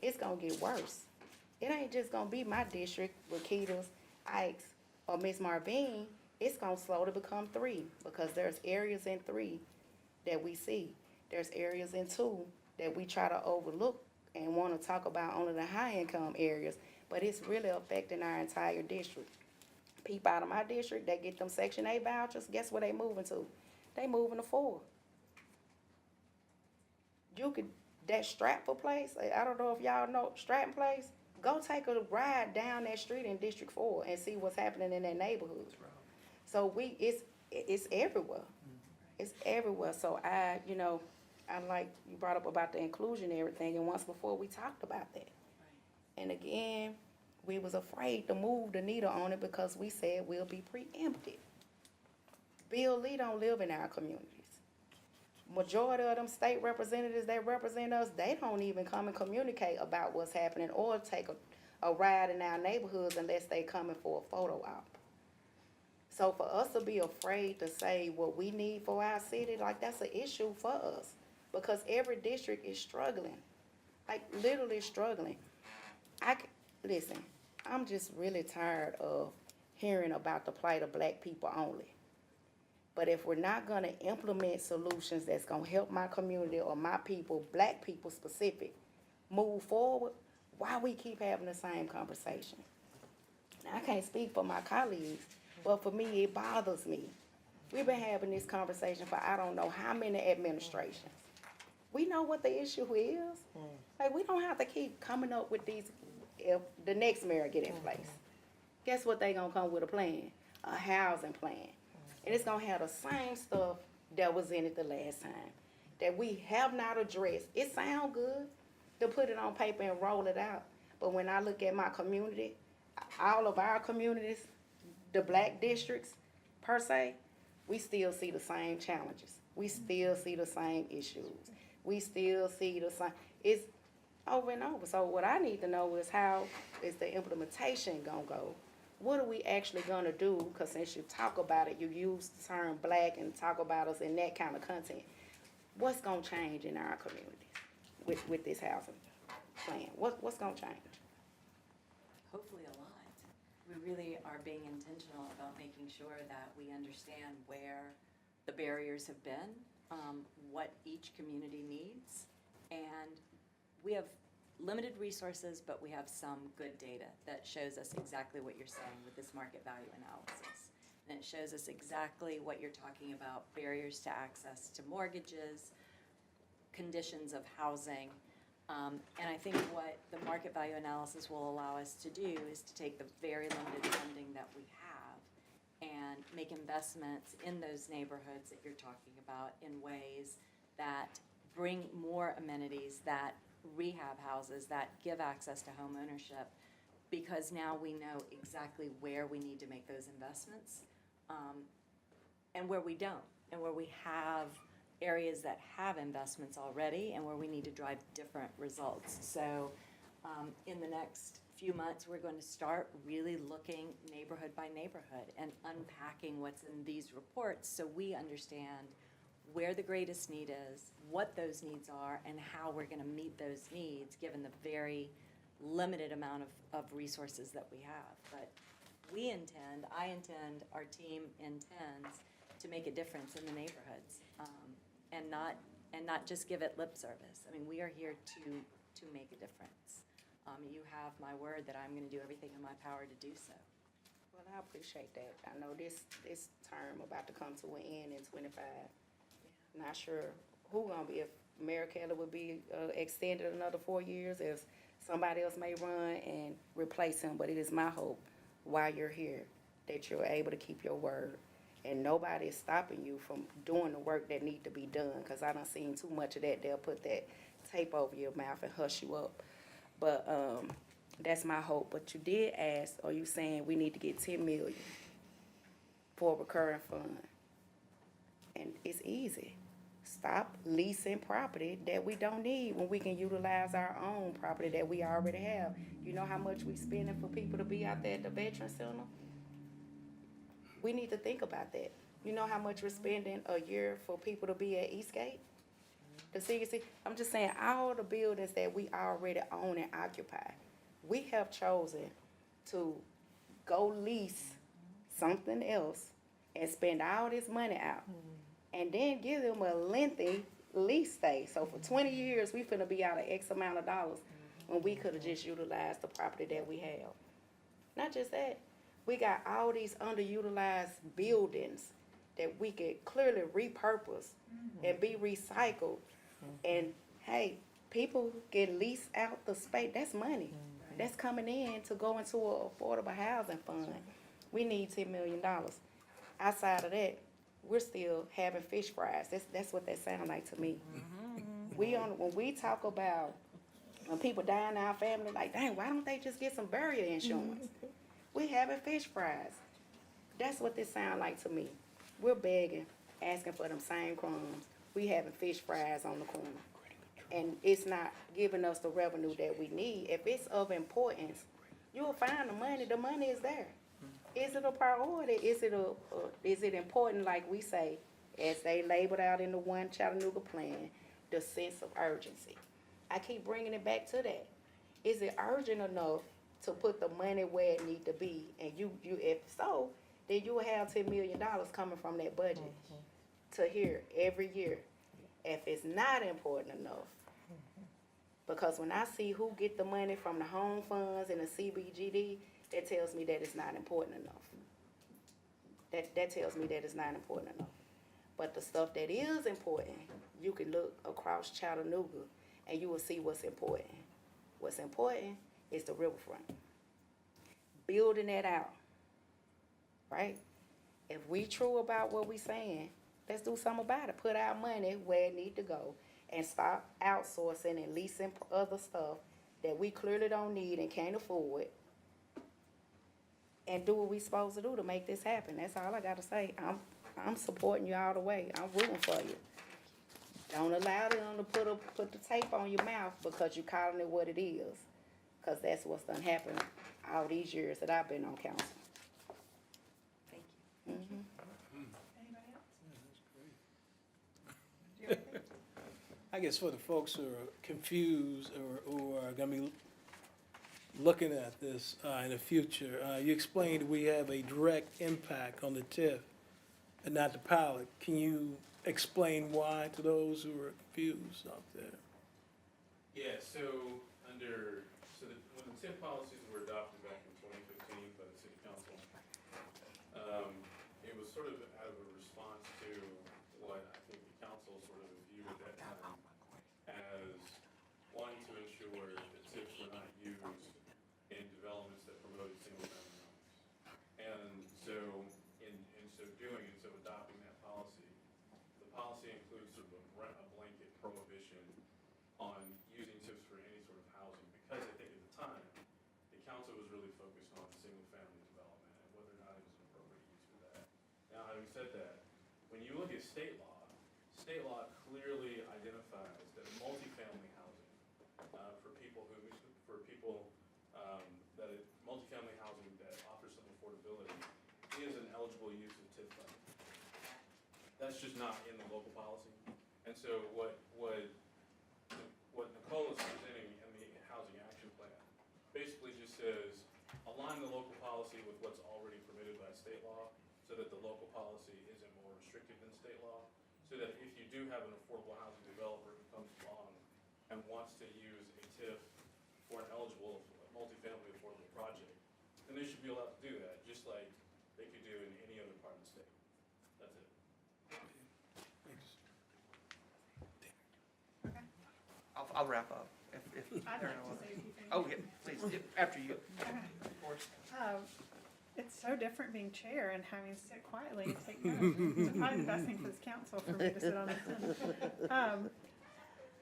it's gonna get worse. It ain't just gonna be my district with Keita's, Ike's, or Miss Marvine. It's gonna slowly become 3, because there's areas in 3 that we see. There's areas in 2 that we try to overlook and wanna talk about only the high-income areas, but it's really affecting our entire district. People out of my district, they get them Section 8 vouchers, guess where they moving to? They moving to 4. You could, that Stratford place, I don't know if y'all know Stratton Place, go take a ride down that street in District 4 and see what's happening in that neighborhood. So it's everywhere. It's everywhere. So I like you brought up about the inclusionary thing, and once before we talked about that. And again, we was afraid to move the needle on it because we said we'll be preempted. Bill Lee don't live in our communities. Majority of them state representatives that represent us, they don't even come and communicate about what's happening or take a ride in our neighborhoods unless they coming for a photo op. So for us to be afraid to say what we need for our city, like that's an issue for us, because every district is struggling, like literally struggling. Listen, I'm just really tired of hearing about the plight of black people only. But if we're not gonna implement solutions that's gonna help my community or my people, black people specific, move forward, why we keep having the same conversation? Now, I can't speak for my colleagues, but for me, it bothers me. We've been having this conversation for I don't know how many administrations. We know what the issue is. Like, we don't have to keep coming up with these, if the next mayor get in place. Guess what they gonna come with a plan? A housing plan. And it's gonna have the same stuff that was in it the last time, that we have not addressed. It sound good to put it on paper and roll it out, but when I look at my community, all of our communities, the black districts per se, we still see the same challenges. We still see the same issues. We still see the same, it's over and over. So what I need to know is how is the implementation gonna go? What are we actually gonna do? Because since you talk about it, you use the term black and talk about us in that kind of content. What's gonna change in our communities with this housing plan? What's gonna change? Hopefully a lot. We really are being intentional about making sure that we understand where the barriers have been, what each community needs, and we have limited resources, but we have some good data that shows us exactly what you're saying with this market value analysis. And it shows us exactly what you're talking about, barriers to access to mortgages, conditions of housing. And I think what the market value analysis will allow us to do is to take the very limited funding that we have and make investments in those neighborhoods that you're talking about in ways that bring more amenities, that rehab houses, that give access to home ownership, because now we know exactly where we need to make those investments, and where we don't, and where we have areas that have investments already and where we need to drive different results. So in the next few months, we're going to start really looking neighborhood by neighborhood and unpacking what's in these reports so we understand where the greatest need is, what those needs are, and how we're gonna meet those needs given the very limited amount of resources that we have. But I intend, our team intends to make a difference in the neighborhoods, and not just give it lip service. I mean, we are here to make a difference. You have my word that I'm gonna do everything in my power to do so. Well, I appreciate that. I know this term about to come to an end in 25. Not sure who gonna be, if Mayor Kelly would be extended another 4 years, if somebody else may run and replace him, but it is my hope while you're here that you're able to keep your word. And nobody is stopping you from doing the work that need to be done, because I done seen too much of that. They'll put that tape over your mouth and hush you up. But, that's my hope. But you did ask, are you saying we need to get 10 million for a recurring fund? And it's easy. Stop leasing property that we don't need when we can utilize our own property that we already have. You know how much we spending for people to be out there at the Veteran Center? We need to think about that. You know how much we're spending a year for people to be at Eastgate? The CDC, I'm just saying, all the buildings that we already own and occupy, we have chosen to go lease something else and spend all this money out. And then give them a lengthy lease stay. So for 20 years, we finna be out of X amount of dollars when we could've just utilized the property that we have. Not just that, we got all these underutilized buildings that we could clearly repurpose and be recycled. And hey, people can lease out the space, that's money. That's coming in to go into an affordable housing fund. We need $10 million. Outside of that, we're still having fish fries. That's what that sounds like to me. When we talk about when people die in our family, like, dang, why don't they just get some burial insurance? We having fish fries. That's what this sounds like to me. We're begging, asking for them same crumbs. We having fish fries on the corner. And it's not giving us the revenue that we need. If it's of importance, you'll find the money. The money is there. Is it a priority? Is it important, like we say, as they labeled out in the one Chattanooga plan, the sense of urgency? I keep bringing it back to that. Is it urgent enough to put the money where it need to be? And you if so, then you will have $10 million coming from that budget to here every year. If it's not important enough, because when I see who get the money from the home funds and the CBGD, that tells me that it's not important enough. That tells me that it's not important enough. But the stuff that is important, you can look across Chattanooga and you will see what's important. What's important is the riverfront. Building that out, right? If we true about what we saying, let's do something about it. Put our money where it need to go and stop outsourcing and leasing other stuff that we clearly don't need and can't afford. And do what we supposed to do to make this happen. That's all I gotta say. I'm supporting you all the way. I'm rooting for you. Don't allow them to put the tape on your mouth because you're calling it what it is. Cause that's what's done happened all these years that I've been on council. Thank you. Anybody else? I guess for the folks who are confused or who are gonna be looking at this in the future, you explained we have a direct impact on the TIF and not the pilot. Can you explain why to those who are confused out there? Yeah, so when the TIF policies were adopted back in 2015 by the city council, it was sort of out of a response to what I think the council sort of viewed at that time as wanting to ensure that TIFs were not used in developments that promoted single-family homes. And so, in so doing, and so adopting that policy, the policy includes sort of a blanket prohibition on using TIFs for any sort of housing, because I think at the time, the council was really focused on single-family development and whether or not it was an appropriate use for that. Now, having said that, when you look at state law clearly identifies that multifamily housing multifamily housing that offers some affordability is an eligible use of TIF funding. That's just not in the local policy. And so what Nicole is presenting in the housing action plan basically just says align the local policy with what's already permitted by state law so that the local policy isn't more restrictive than state law, so that if you do have an affordable housing developer who comes along and wants to use a TIF for an eligible multifamily affordable project, then they should be allowed to do that, just like they could do in any other part of the state. That's it. I'll wrap up if I'd there like are no to say a few things. Oh, yeah, please, after you, of course. It's so different being chair and having to sit quietly and take notes. It's probably the best thing for this council for me to sit on this end.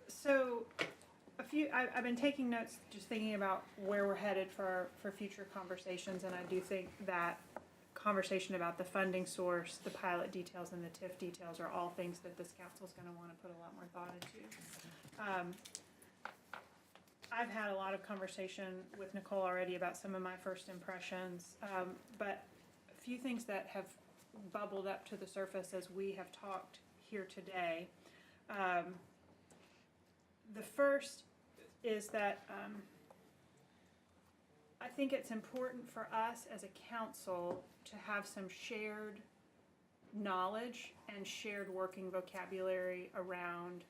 So I've been taking notes, just thinking about where we're headed for future conversations, and I do think that conversation about the funding source, the pilot details, and the TIF details are all things that this council is gonna wanna put a lot more thought into. I've had a lot of conversation with Nicole already about some of my first impressions, but a few things that have bubbled up to the surface as we have talked here today. The first is that I think it's important for us as a council to have some shared knowledge and shared working vocabulary around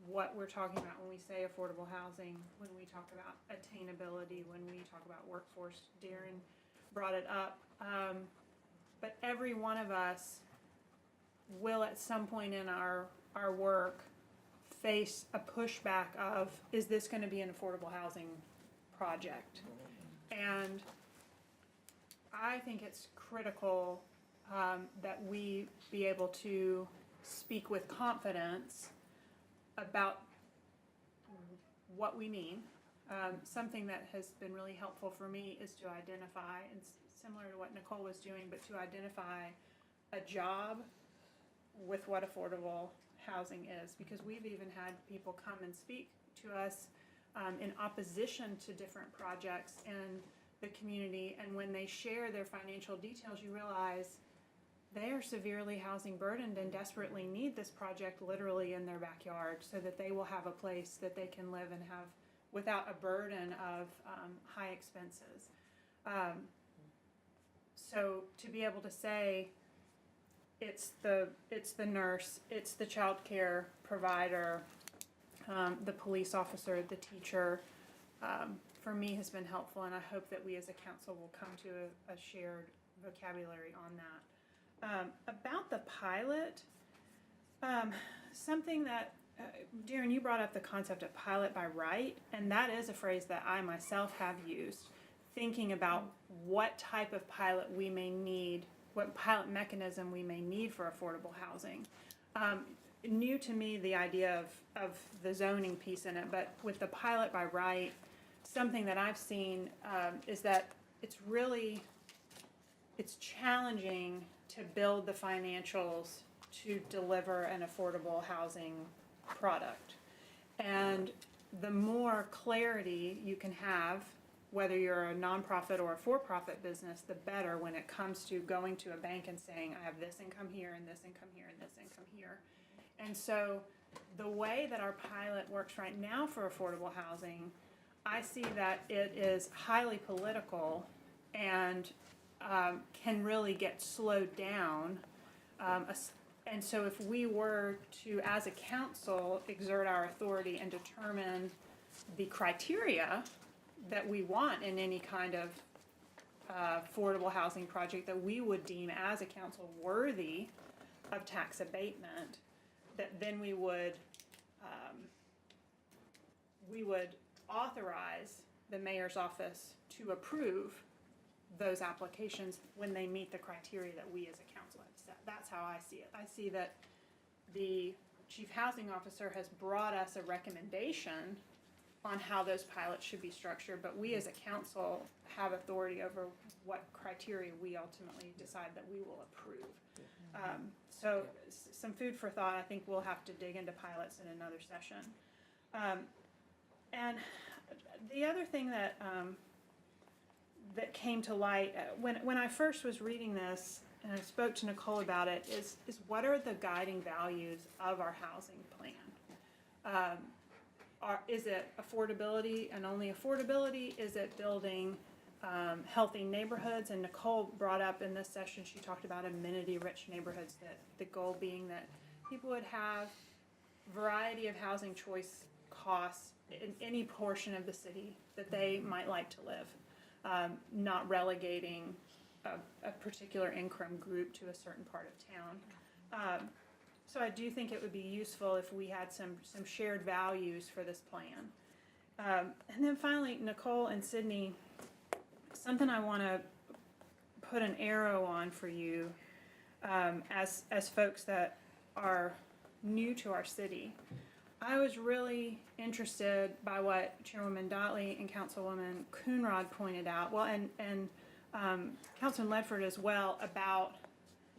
what we're talking about when we say affordable housing, when we talk about attainability, when we talk about workforce. Darren brought it up. But every one of us will at some point in our work face a pushback of, is this gonna be an affordable housing project? And I think it's critical that we be able to speak with confidence about what we mean. Something that has been really helpful for me is to identify, and similar to what Nicole was doing, but to identify a job with what affordable housing is, because we've even had people come and speak to us in opposition to different projects in the community, and when they share their financial details, you realize they are severely housing burdened and desperately need this project literally in their backyard so that they will have a place that they can live and have without a burden of high expenses. So to be able to say it's the nurse, it's the child care provider, the police officer, the teacher, for me has been helpful, and I hope that we as a council will come to a shared vocabulary on that. About the pilot, something that, Darren, you brought up the concept of pilot by right, and that is a phrase that I myself have used, thinking about what type of pilot we may need, what pilot mechanism we may need for affordable housing. New to me, the idea of the zoning piece in it, but with the pilot by right, something that I've seen is that it's challenging to build the financials to deliver an affordable housing product. And the more clarity you can have, whether you're a nonprofit or a for-profit business, the better when it comes to going to a bank and saying, I have this income here and this income here and this income here. And so the way that our pilot works right now for affordable housing, I see that it is highly political and can really get slowed down. And so if we were to, as a council, exert our authority and determine the criteria that we want in any kind of affordable housing project that we would deem as a council worthy of tax abatement, that then we would authorize the mayor's office to approve those applications when they meet the criteria that we as a council have set. That's how I see it. I see that the chief housing officer has brought us a recommendation on how those pilots should be structured, but we as a council have authority over what criteria we ultimately decide that we will approve. So some food for thought. I think we'll have to dig into pilots in another session. And the other thing that that came to light when I first was reading this, and I spoke to Nicole about it, is what are the guiding values of our housing plan? Is it affordability and only affordability? Is it building healthy neighborhoods? And Nicole brought up in this session, she talked about amenity-rich neighborhoods, that the goal being that people would have variety of housing choice costs in any portion of the city that they might like to live, not relegating a particular income group to a certain part of town. So I do think it would be useful if we had some shared values for this plan. And then finally, Nicole and Sydney, something I want to put an arrow on for you as folks that are new to our city. I was really interested by what Chairwoman Dotley and Councilwoman Coonrod pointed out, well, and Councilman Ledford as well, about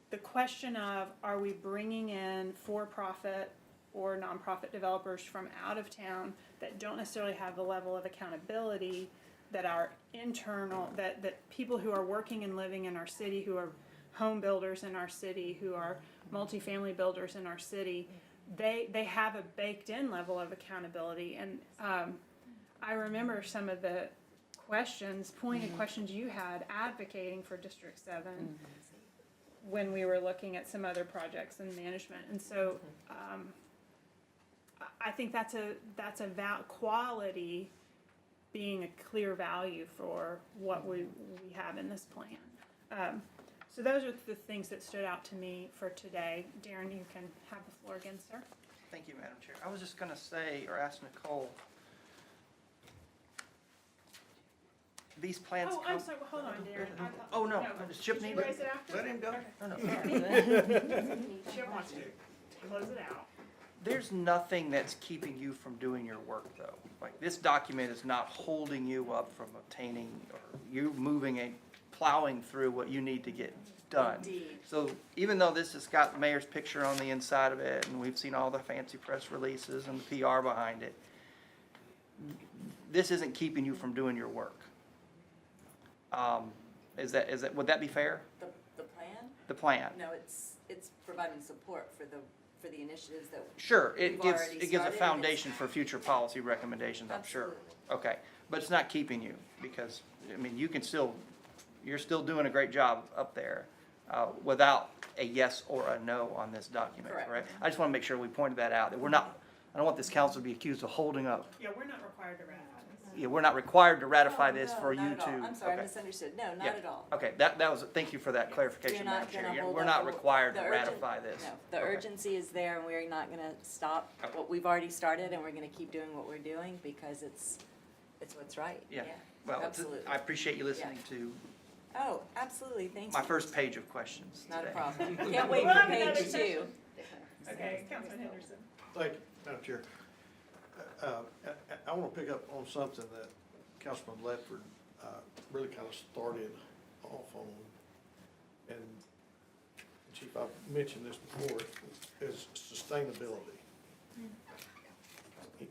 the question of, are we bringing in for-profit or nonprofit developers from out of town that don't necessarily have the level of accountability that our internal, that people who are working and living in our city, who are home builders in our city, who are multifamily builders in our city, they have a baked-in level of accountability. And I remember some of the questions, pointed questions you had advocating for District 7 when we were looking at some other projects and management. And so I think that's a quality being a clear value for what we have in this plan. So those are the things that stood out to me for today. Darren, you can have the floor again, sir. Thank you, Madam Chair. I was just gonna say, or ask Nicole, these plans Oh, come. I'm sorry, hold on, Darren. I thought- Oh, no, does Chip Did need you it? raise it after? Let him go. Okay. No, no. Chip wants to close it out. There's nothing that's keeping you from doing your work, though. Like, this document is not holding you up from obtaining, or you moving and plowing through what you need to get done. Indeed. So even though this has got the mayor's picture on the inside of it, and we've seen all the fancy press releases and the PR behind it, this isn't keeping you from doing your work. Is that, would that be fair? The plan? The plan? No, it's providing support for the initiatives that. Sure, it we've gives, already it gives a started. foundation for future policy recommendations, I'm sure. Absolutely. Okay, but it's not keeping you, because, I mean, you can still, you're still doing a great job up there, without a yes or a no on this document, Correct. correct? I just wanna make sure we pointed that out, that we're not, I don't want this council to be accused of holding up. Yeah, we're not required to ratify this. Yeah, we're not required to ratify Oh, this no, for not you at all. to. I'm sorry, I okay. misunderstood. No, not Yeah. at all. Okay, that was, thank you for that clarification, We're not Madam Chair. gonna hold We're up not the- required to the urgent- ratify this. No, the Okay. urgency is there, and we're not gonna stop Okay. what we've already started, and we're gonna keep doing what we're doing, because it's what's right. Yeah, well, Absolutely. I appreciate you listening to Oh, absolutely, thank you. my first page of questions Not a today. problem. Can't wait We'll for have another page 2. session. Okay, Councilman Henderson. Thank you, Madam Chair. I want to pick up on something that Councilman Ledford really kind of started off on. And Chief, I've mentioned this before, is sustainability.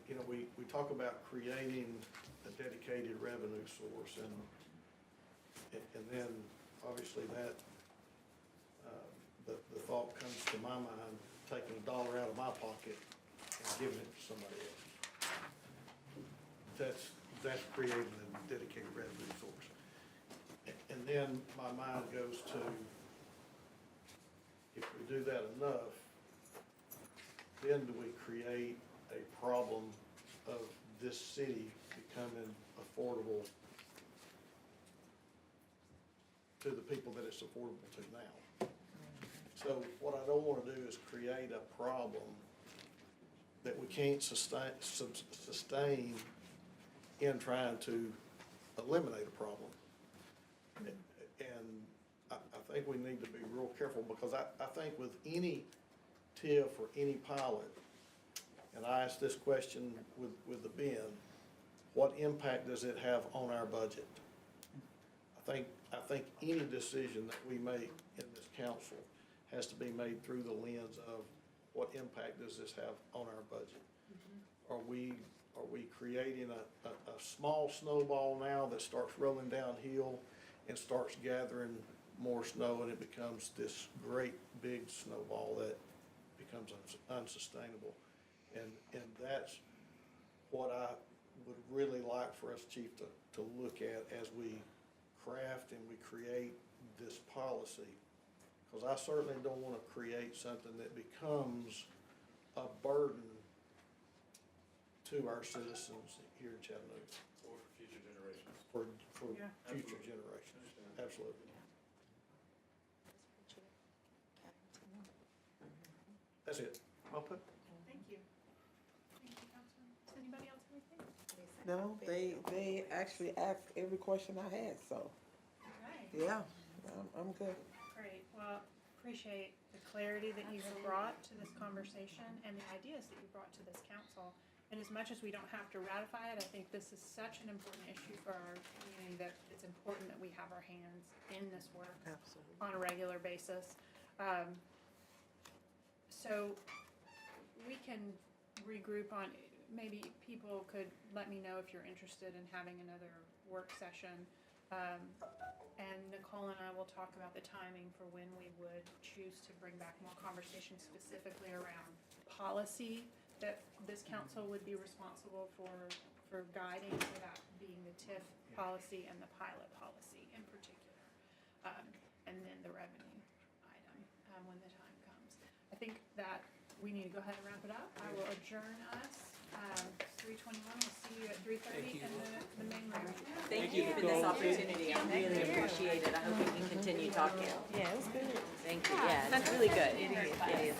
You know, we talk about creating a dedicated revenue source, and then obviously that, the thought comes to my mind, taking $1 out of my pocket and giving it to somebody else. That's creating a dedicated revenue source. And then my mind goes to, if we do that enough, then do we create a problem of this city becoming affordable to the people that it's affordable to now? So what I don't wanna do is create a problem that we can't sustain in trying to eliminate a problem. And I think we need to be real careful, because I think with any TIF or any pilot, and I asked this question with the bin, what impact does it have on our budget? I think any decision that we make in this council has to be made through the lens of what impact does this have on our budget? Are we creating a small snowball now that starts rolling downhill and starts gathering more snow, and it becomes this great big snowball that becomes unsustainable? And that's what I would really like for us, Chief, to look at as we craft and we create this policy. Because I certainly don't want to create something that becomes a burden to our citizens here in Chattanooga, Or for future generations. for Yeah. future generations. Absolutely. That's it. Well put. Thank you. Thank you, Councilman. Does anybody else have anything? No, they actually asked every question I had, so, All right, yeah, I'm good. great. Well, appreciate the clarity that you have brought to this conversation and the ideas that you brought to this council. And as much as we don't have to ratify it, I think this is such an important issue for our community that it's important that we have our hands in this work Absolutely. on a regular basis. So we can regroup on, maybe people could let me know if you're interested in having another work session. And Nicole and I will talk about the timing for when we would choose to bring back more conversation specifically around policy that this council would be responsible for guiding, for that being the TIF policy and the pilot policy in particular. And then the revenue item, when the time comes. I think that we need to go ahead and wrap it up. I will adjourn us, 3:21, we'll see you at 3:30 in the main room. Thank you for this opportunity, I really appreciate it, I hope we can continue talking. Yeah, it was good. Thank you, yeah, it's really good. It is.